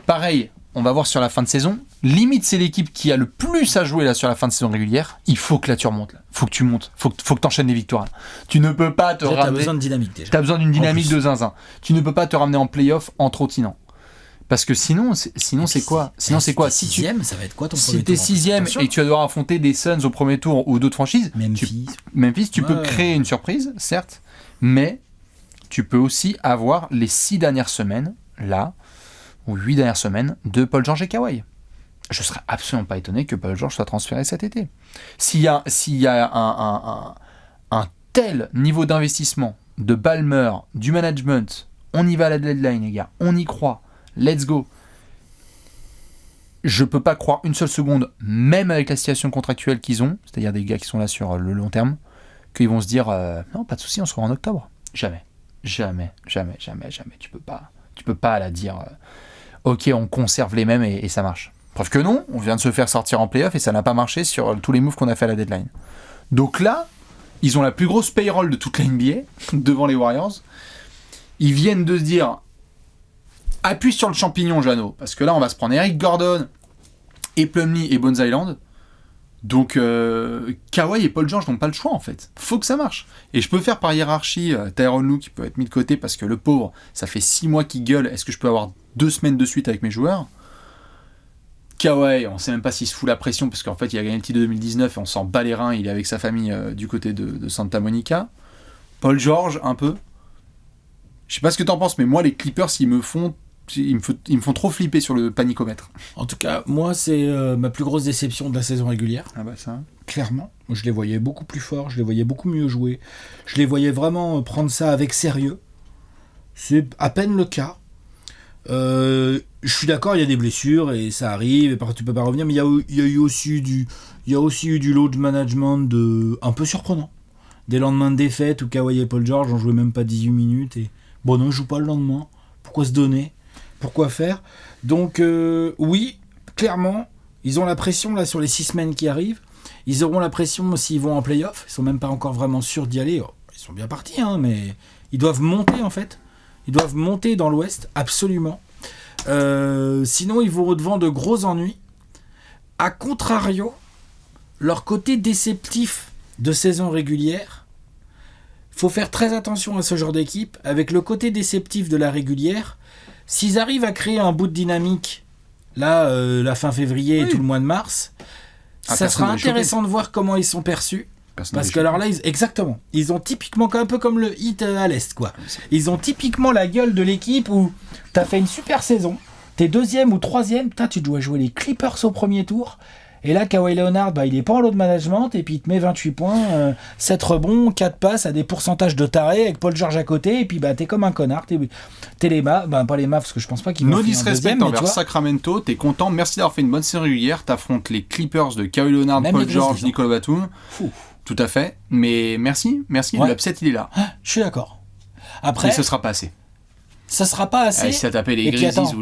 pareil, on va voir sur la fin de saison. Limite, c'est l'équipe qui a le plus à jouer là sur la fin de saison régulière. Il faut que là tu remontes. Là. Faut que tu montes. Faut que tu enchaînes des victoires. Tu ne peux pas te ramener. T'as besoin de dynamique déjà. T'as besoin d'une dynamique de zinzin. Tu ne peux pas te ramener en play-off en trottinant. Parce que sinon c'est quoi ? Si sixième, ça va être quoi ton premier tour ? Si t'es sixième et que tu vas devoir affronter des Suns au premier tour ou d'autres franchises, Memphis, tu peux créer une surprise, certes, mais tu peux aussi avoir les 6 dernières semaines, là, ou 8 dernières semaines, de Paul George et Kawhi. Je serais absolument pas étonné que Paul George soit transféré cet été. S'il y a un tel niveau d'investissement de Ballmer, du management, on y va à la deadline, les gars, on y croit, let's go. Je peux pas croire une seule seconde, même avec la situation contractuelle qu'ils ont, c'est-à-dire des gars qui sont là sur le long terme, qu'ils vont se dire non, pas de souci, on se revoit en octobre. Jamais. Tu peux pas la dire ok, on conserve les mêmes et ça marche. Preuve que non, on vient de se faire sortir en play-off et ça n'a pas marché sur tous les moves qu'on a fait à la deadline. Donc là, ils ont la plus grosse payroll de toute la NBA devant les Warriors. Ils viennent de se dire appuie sur le champignon, Jeannot, parce que là, on va se prendre Eric Gordon et Plumlee et Bones Island. Donc, Kawhi et Paul George n'ont pas le choix en fait. Faut que ça marche. Et je peux faire par hiérarchie Tyronn Lue qui peut être mis de côté parce que le pauvre, ça fait 6 mois qu'il gueule. Est-ce que je peux avoir 2 semaines de suite avec mes joueurs ? Kawhi, on sait même pas s'il se fout la pression parce qu'en fait il a gagné le titre de 2019 et on s'en bat les reins, il est avec sa famille du côté de Santa Monica. Paul George, un peu. Je sais pas ce que t'en penses, mais moi les Clippers ils me font trop flipper sur le panicomètre. En tout cas, moi c'est ma plus grosse déception de la saison régulière. Ah bah ça. Clairement. Moi, je les voyais beaucoup plus forts, je les voyais beaucoup mieux jouer. Je les voyais vraiment prendre ça avec sérieux. C'est à peine le cas. Je suis d'accord, il y a des blessures et ça arrive et tu peux pas revenir, mais il y a eu aussi du load management un peu surprenant. Des lendemains de défaite où Kawhi et Paul George ont joué même pas 18 minutes et bon non, ils jouent pas le lendemain. Pourquoi se donner ? Pourquoi faire ? Donc oui, clairement, ils ont la pression là sur les 6 semaines qui arrivent. Ils auront la pression s'ils vont en play-off. Ils sont même pas encore vraiment sûrs d'y aller. Ils sont bien partis, hein, mais ils doivent monter en fait. Ils doivent monter dans l'Ouest, absolument. Sinon, ils vont devant de gros ennuis. A contrario, leur côté déceptif de saison régulière, faut faire très attention à ce genre d'équipe. Avec le côté déceptif de la régulière, s'ils arrivent à créer un bout de dynamique, là, la fin février et tout le mois de mars, ça sera intéressant de voir comment ils sont perçus. Parce que alors là, exactement, ils ont typiquement un peu comme le Heat à l'Est, quoi. Ils ont typiquement la gueule de l'équipe où t'as fait une super saison, t'es 2e ou 3e, tu dois jouer les Clippers au premier tour, Et là, Kawhi Leonard, il est pas en lot de management, et puis il te met 28 points, 7 rebonds, 4 passes à des pourcentages de taré, avec Paul George à côté, et puis t'es comme un connard. T'es les Mavs, pas les Mavs, parce que je pense pas qu'ils vont finir en deuxième. No disrespect envers Sacramento, t'es content, merci d'avoir fait une bonne série régulière, t'affrontes les Clippers de Kawhi Leonard, même Paul George, Nicolas Batum. Tout à fait, mais merci, l'upset il est là. Je suis d'accord. Après, mais ce sera pas assez. Ça sera pas assez. Si t'as tapé les Grizzlies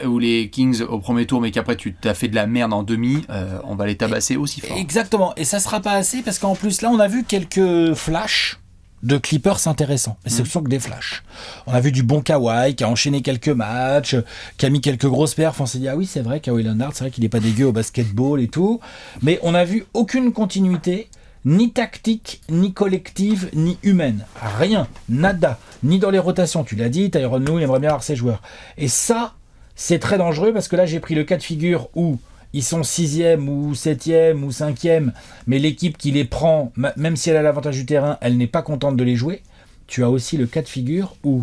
ou les Kings au premier tour, mais qu'après tu t'as fait de la merde en demi, on va les tabasser aussi fort. Exactement, et ça sera pas assez parce qu'en plus là on a vu quelques flashs de Clippers intéressants, mais ce sont que des flashs. On a vu du bon Kawhi qui a enchaîné quelques matchs, qui a mis quelques grosses perfs, on s'est dit ah oui c'est vrai Kawhi Leonard, c'est vrai qu'il est pas dégueu au basketball et tout, mais on a vu aucune continuité, ni tactique, ni collective, ni humaine. Rien, nada, ni dans les rotations. Tu l'as dit, Tyronn Lue, il aimerait bien avoir ses joueurs. Et ça, c'est très dangereux parce que là, j'ai pris le cas de figure où ils sont 6e ou 7e ou 5e, mais l'équipe qui les prend, même si elle a l'avantage du terrain, elle n'est pas contente de les jouer. Tu as aussi le cas de figure où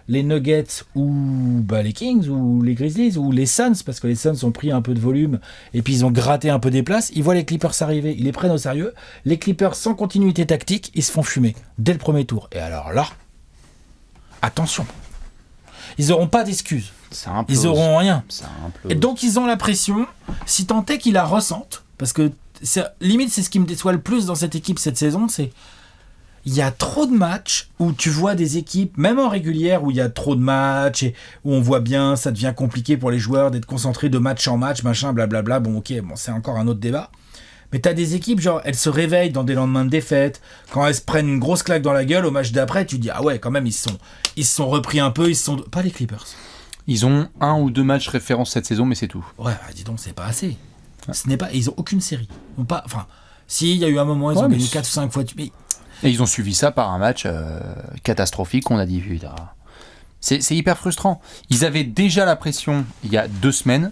les Nuggets ou les Kings ou les Grizzlies ou les Suns, parce que les Suns ont pris un peu de volume et puis ils ont gratté un peu des places, ils voient les Clippers arriver, ils les prennent au sérieux, les Clippers sans continuité tactique, ils se font fumer dès le premier tour. Et alors là, attention, ils n'auront pas d'excuses, ils n'auront rien. Et donc ils ont la pression, si tant est qu'ils la ressentent, parce que limite c'est ce qui me déçoit le plus dans cette équipe cette saison, c'est il y a trop de matchs où tu vois des équipes, même en régulière, où il y a trop de matchs et où on voit bien, ça devient compliqué pour les joueurs d'être concentrés de match en match, machin, blablabla. Bon, c'est encore un autre débat. Mais t'as des équipes, genre, elles se réveillent dans des lendemains de défaite. Quand elles se prennent une grosse claque dans la gueule, au match d'après, tu dis, ah ouais, quand même, ils se sont repris un peu, pas les Clippers. Ils ont 1 ou 2 matchs référence cette saison, mais c'est tout. Ouais, dis donc, c'est pas assez. Ce n'est pas, ils ont aucune série. Si, il y a eu un moment, ils ont gagné 4 ou 5 fois. Et ils ont suivi ça par un match catastrophique, on a dit, putain. C'est hyper frustrant. Ils avaient déjà la pression il y a 2 semaines.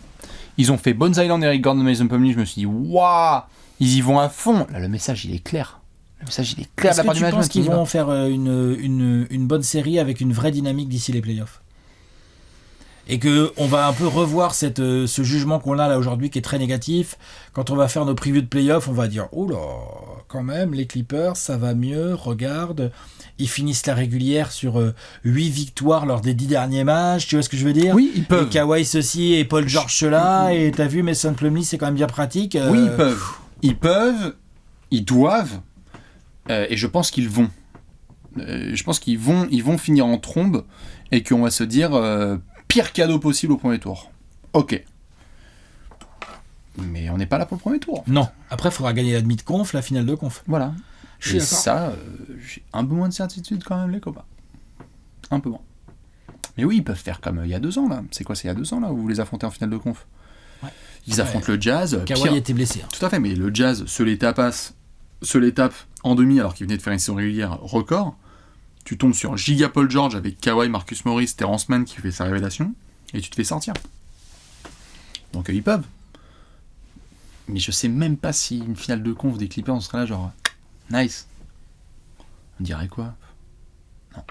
Ils ont fait Bones Island, Eric Gordon, Mason Plumlee. Je me suis dit, waouh, ils y vont à fond. Là, le message, il est clair. Est-ce que tu penses qu'ils vont faire une bonne série avec une vraie dynamique d'ici les playoffs ? Et qu'on va un peu revoir ce jugement qu'on a là aujourd'hui qui est très négatif. Quand on va faire nos previews de playoffs, on va dire « Oh là, quand même, les Clippers, ça va mieux, regarde, ils finissent la régulière sur 8 victoires lors des 10 derniers matchs, tu vois ce que je veux dire ?» Oui, ils peuvent. Et Kawhi ceci, et Paul George cela, et t'as vu, Mason Plumlee, c'est quand même bien pratique. Oui, ils peuvent. Ils peuvent, ils doivent, et je pense qu'ils vont. Je pense qu'ils vont finir en trombe, et qu'on va se dire... pire cadeau possible au premier tour. Ok. Mais on n'est pas là pour le premier tour. Non. Après, il faudra gagner la demi de conf, la finale de conf. Voilà. Je suis d'accord. Ça, j'ai un peu moins de certitude quand même, les copains. Un peu moins. Mais oui, ils peuvent faire comme il y a 2 ans, là. C'est quoi, c'est il y a 2 ans, là, où vous les affrontez en finale de conf ? Ouais. Ils affrontent le Jazz. Kawhi était blessé. Tout à fait, mais le Jazz se les tape en demi alors qu'ils venaient de faire une saison régulière record. Tu tombes sur Giga Paul George avec Kawhi, Marcus Morris, Terrence Mann qui fait sa révélation, et tu te fais sortir. Donc ils peuvent. Mais je sais même pas si une finale de conf des Clippers, on serait là genre nice. On dirait quoi ? Non.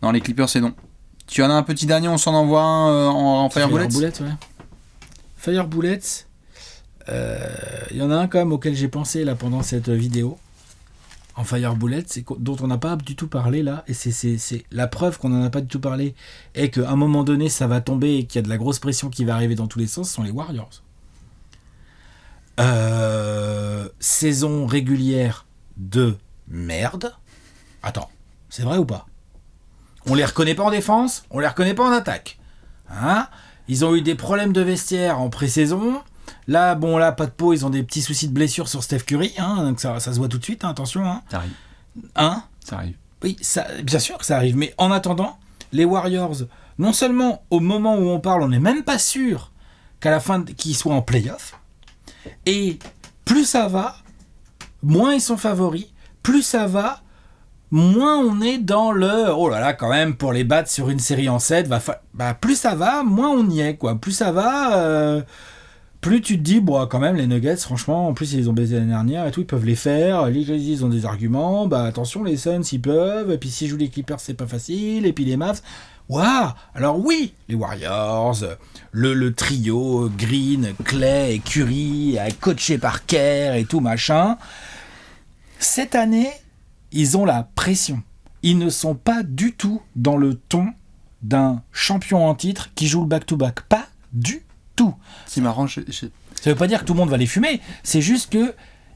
Non, les Clippers c'est non. Tu en as un petit dernier, on s'en envoie un en Fire Bullets ? Fire Bullets, il y en a un quand même auquel j'ai pensé là pendant cette vidéo. En Fire Bullet, dont on n'a pas du tout parlé là, et c'est la preuve qu'on n'en a pas du tout parlé, et qu'à un moment donné ça va tomber et qu'il y a de la grosse pression qui va arriver dans tous les sens, ce sont les Warriors. Saison régulière de merde. Attends, c'est vrai ou pas ? On les reconnaît pas en défense, on les reconnaît pas en attaque. Hein ? Ils ont eu des problèmes de vestiaire en pré-saison. Là, pas de peau, ils ont des petits soucis de blessure sur Steph Curry, donc ça se voit tout de suite, attention. Ça arrive. Ça arrive. Oui, bien sûr que ça arrive, mais en attendant, les Warriors, non seulement au moment où on parle, on n'est même pas sûr qu'à la fin qu'ils soient en play-off, et plus ça va, moins ils sont favoris, plus ça va, moins on est dans le oh là là, quand même, pour les battre sur une série en 7, plus ça va, moins on y est, quoi. Plus ça va, plus tu te dis, quand même, les Nuggets, franchement, en plus, ils les ont baisés l'année dernière et tout, ils peuvent les faire. Les Grizzlies, ils ont des arguments. Attention, les Suns, ils peuvent. Et puis, s'ils jouent les Clippers, c'est pas facile. Et puis, les Mavs. Waouh! Alors oui, les Warriors, le trio Green, Clay et Curry, coaché par Kerr et tout machin. Cette année, ils ont la pression. Ils ne sont pas du tout dans le ton d'un champion en titre qui joue le back-to-back. Pas du tout. C'est marrant, Ça veut pas dire que tout le monde va les fumer, c'est juste que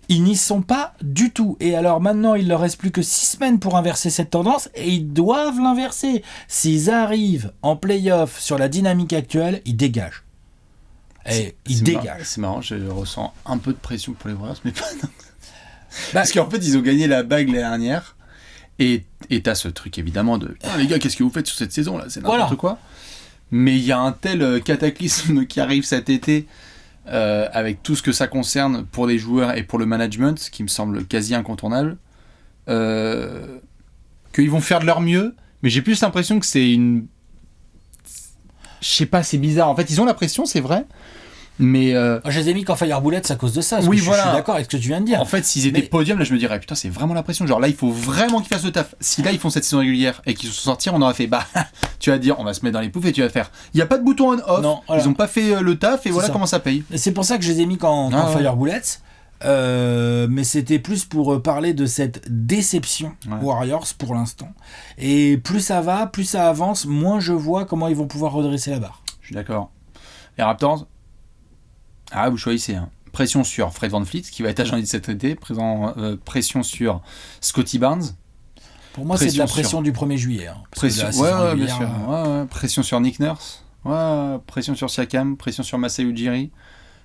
ils n'y sont pas du tout. Et alors maintenant, il leur reste plus que 6 semaines pour inverser cette tendance et ils doivent l'inverser. S'ils arrivent en play-off sur la dynamique actuelle, ils dégagent. Et ils dégagent. C'est marrant, je ressens un peu de pression pour les Warriors, mais pas non. Parce qu'en fait, ils ont gagné la bague l'année dernière. Et t'as ce truc évidemment de les gars, qu'est-ce que vous faites sur cette saison là, c'est n'importe quoi. Mais il y a un tel cataclysme qui arrive cet été avec tout ce que ça concerne pour les joueurs et pour le management, ce qui me semble quasi incontournable, qu'ils vont faire de leur mieux, mais j'ai plus l'impression que c'est une... Je sais pas, c'est bizarre. En fait, ils ont la pression, c'est vrai. Mais je les ai mis qu'en Fire Bullets à cause de ça. Oui, je suis d'accord avec ce que tu viens de dire. En fait, s'ils étaient podium, là, je me dirais, putain, c'est vraiment la pression. Genre là, il faut vraiment qu'ils fassent le taf. Si là, ils font cette saison régulière et qu'ils se sont sortis, on aurait fait, tu vas dire, on va se mettre dans les poufs et tu vas faire. Il n'y a pas de bouton on-off. Non, voilà. Ils n'ont pas fait le taf et c'est voilà ça. Comment ça paye. Et c'est pour ça que je les ai mis qu'en Fire Bullets. Mais c'était plus pour parler de cette déception Warriors pour l'instant. Et plus ça va, plus ça avance, moins je vois comment ils vont pouvoir redresser la barre. Je suis d'accord. Les Raptors. Vous choisissez. Pression sur Fred VanVleet, qui va être agent de cet été. Pression sur Scottie Barnes. Pour moi, c'est de la pression du 1er juillet. Pression, bien sûr. Pression sur Nick Nurse. Pression sur Siakam. Pression sur Masai Ujiri.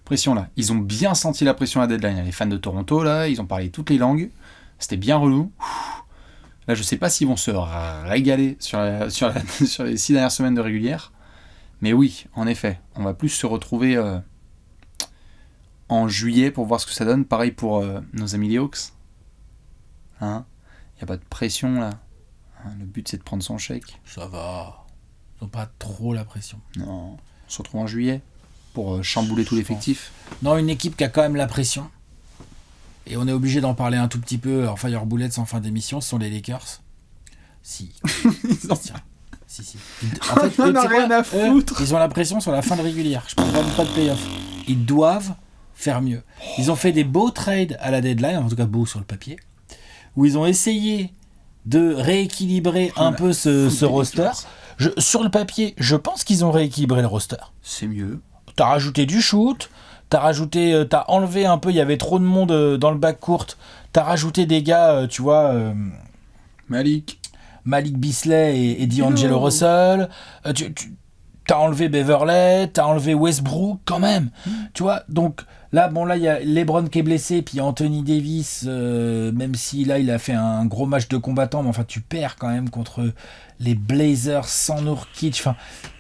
Pression là. Ils ont bien senti la pression à la deadline. Les fans de Toronto, là, ils ont parlé toutes les langues. C'était bien relou. Là, je sais pas s'ils vont se régaler sur les 6 dernières semaines de régulière. Mais oui, en effet, on va plus se retrouver... en juillet pour voir ce que ça donne. Pareil pour nos amis les Hawks. Il n'y a pas de pression là. Le but c'est de prendre son chèque. Ça va. Ils n'ont pas trop la pression. Non. On se retrouve en juillet pour chambouler tout l'effectif. Non, une équipe qui a quand même la pression. Et on est obligé d'en parler un tout petit peu en Fire Bullets en fin d'émission. Ce sont les Lakers. Si. Si. En fait, on n'a rien à foutre. Ils ont la pression sur la fin de régulière. Je parle même pas de playoff. Ils doivent faire mieux. Ils ont fait des beaux trades à la deadline, en tout cas beaux sur le papier, où ils ont essayé de rééquilibrer un peu ce roster. Sur le papier, je pense qu'ils ont rééquilibré le roster. C'est mieux. T'as rajouté du shoot, t'as enlevé un peu, il y avait trop de monde dans le backcourt, t'as rajouté des gars, tu vois... Malik Beasley et D'Angelo Russell, t'as enlevé Beverley, t'as enlevé Westbrook quand même, tu vois, donc là il y a LeBron qui est blessé, puis Anthony Davis, même si là il a fait un gros match de combattant, mais enfin tu perds quand même contre les Blazers sans Nurkic, enfin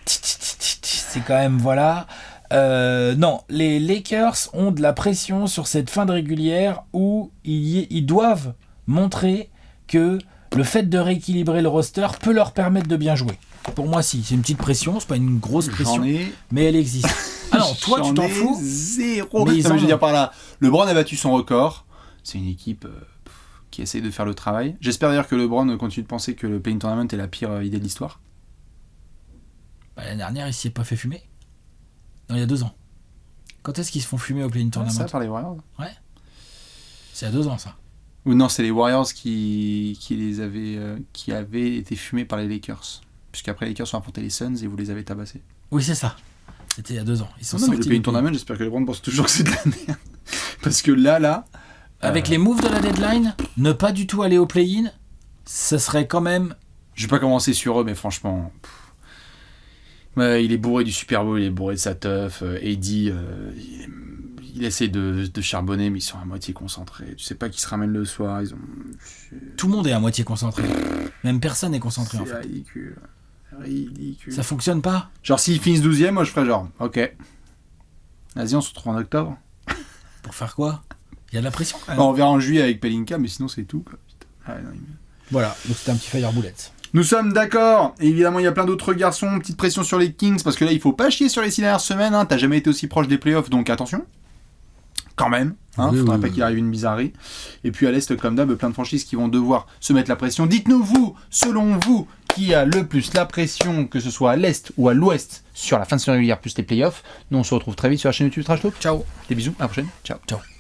c'est quand même voilà. Non, les Lakers ont de la pression sur cette fin de régulière où ils doivent montrer que le fait de rééquilibrer le roster peut leur permettre de bien jouer. Pour moi, si. C'est une petite pression, c'est pas une grosse pression, mais elle existe. Ah non, toi, tu t'en fous. Zéro. Mais je veux dire par là, LeBron a battu son record. C'est une équipe qui essaie de faire le travail. J'espère d'ailleurs que LeBron continue de penser que le play-in tournament est la pire idée de l'histoire. L'année dernière, il s'y est pas fait fumer. Non, il y a 2 ans. Quand est-ce qu'ils se font fumer au play-in tournament ? Ça, par les Warriors. Ouais. C'est il y a 2 ans, ça. Ou non, c'est les Warriors qui avaient été fumés par les Lakers. Puisqu'après les Lakers ont affronté les Suns et vous les avez tabassés. Oui, c'est ça. C'était il y a 2 ans. Ils sont mais le play-in tournament, j'espère que LeBron pense toujours que c'est de la merde. Parce que là... Avec les moves de la deadline, ne pas du tout aller au play-in, ce serait quand même... Je vais pas commencer sur eux, mais franchement... il est bourré du Super Bowl, il est bourré de sa teuf. Eddie, il essaie de charbonner, mais ils sont à moitié concentrés. Tu sais pas qui se ramène le soir. Tout le monde est à moitié concentré. Même personne n'est concentré, en fait. C'est ridicule. Ça fonctionne pas. Genre, s'ils finissent 12e, moi je ferais genre, ok. Vas-y, on se retrouve en octobre. Pour faire quoi ? Il y a de la pression quand même. On verra en juillet avec Pelinka, mais sinon c'est tout, quoi. Voilà, donc c'était un petit fire bullet. Nous sommes d'accord. Et évidemment, il y a plein d'autres garçons. Petite pression sur les Kings, parce que là, il faut pas chier sur les 6 dernières semaines. T'as jamais été aussi proche des playoffs, donc attention. Quand même. Faudrait pas qu'il arrive une bizarrerie. Et puis à l'Est, comme d'hab, plein de franchises qui vont devoir se mettre la pression. Dites-nous, vous, selon vous, qui a le plus la pression, que ce soit à l'Est ou à l'Ouest, sur la fin de saison régulière plus les playoffs. Nous, on se retrouve très vite sur la chaîne YouTube Trash Talk. Ciao. Des bisous, à la prochaine. Ciao. Ciao.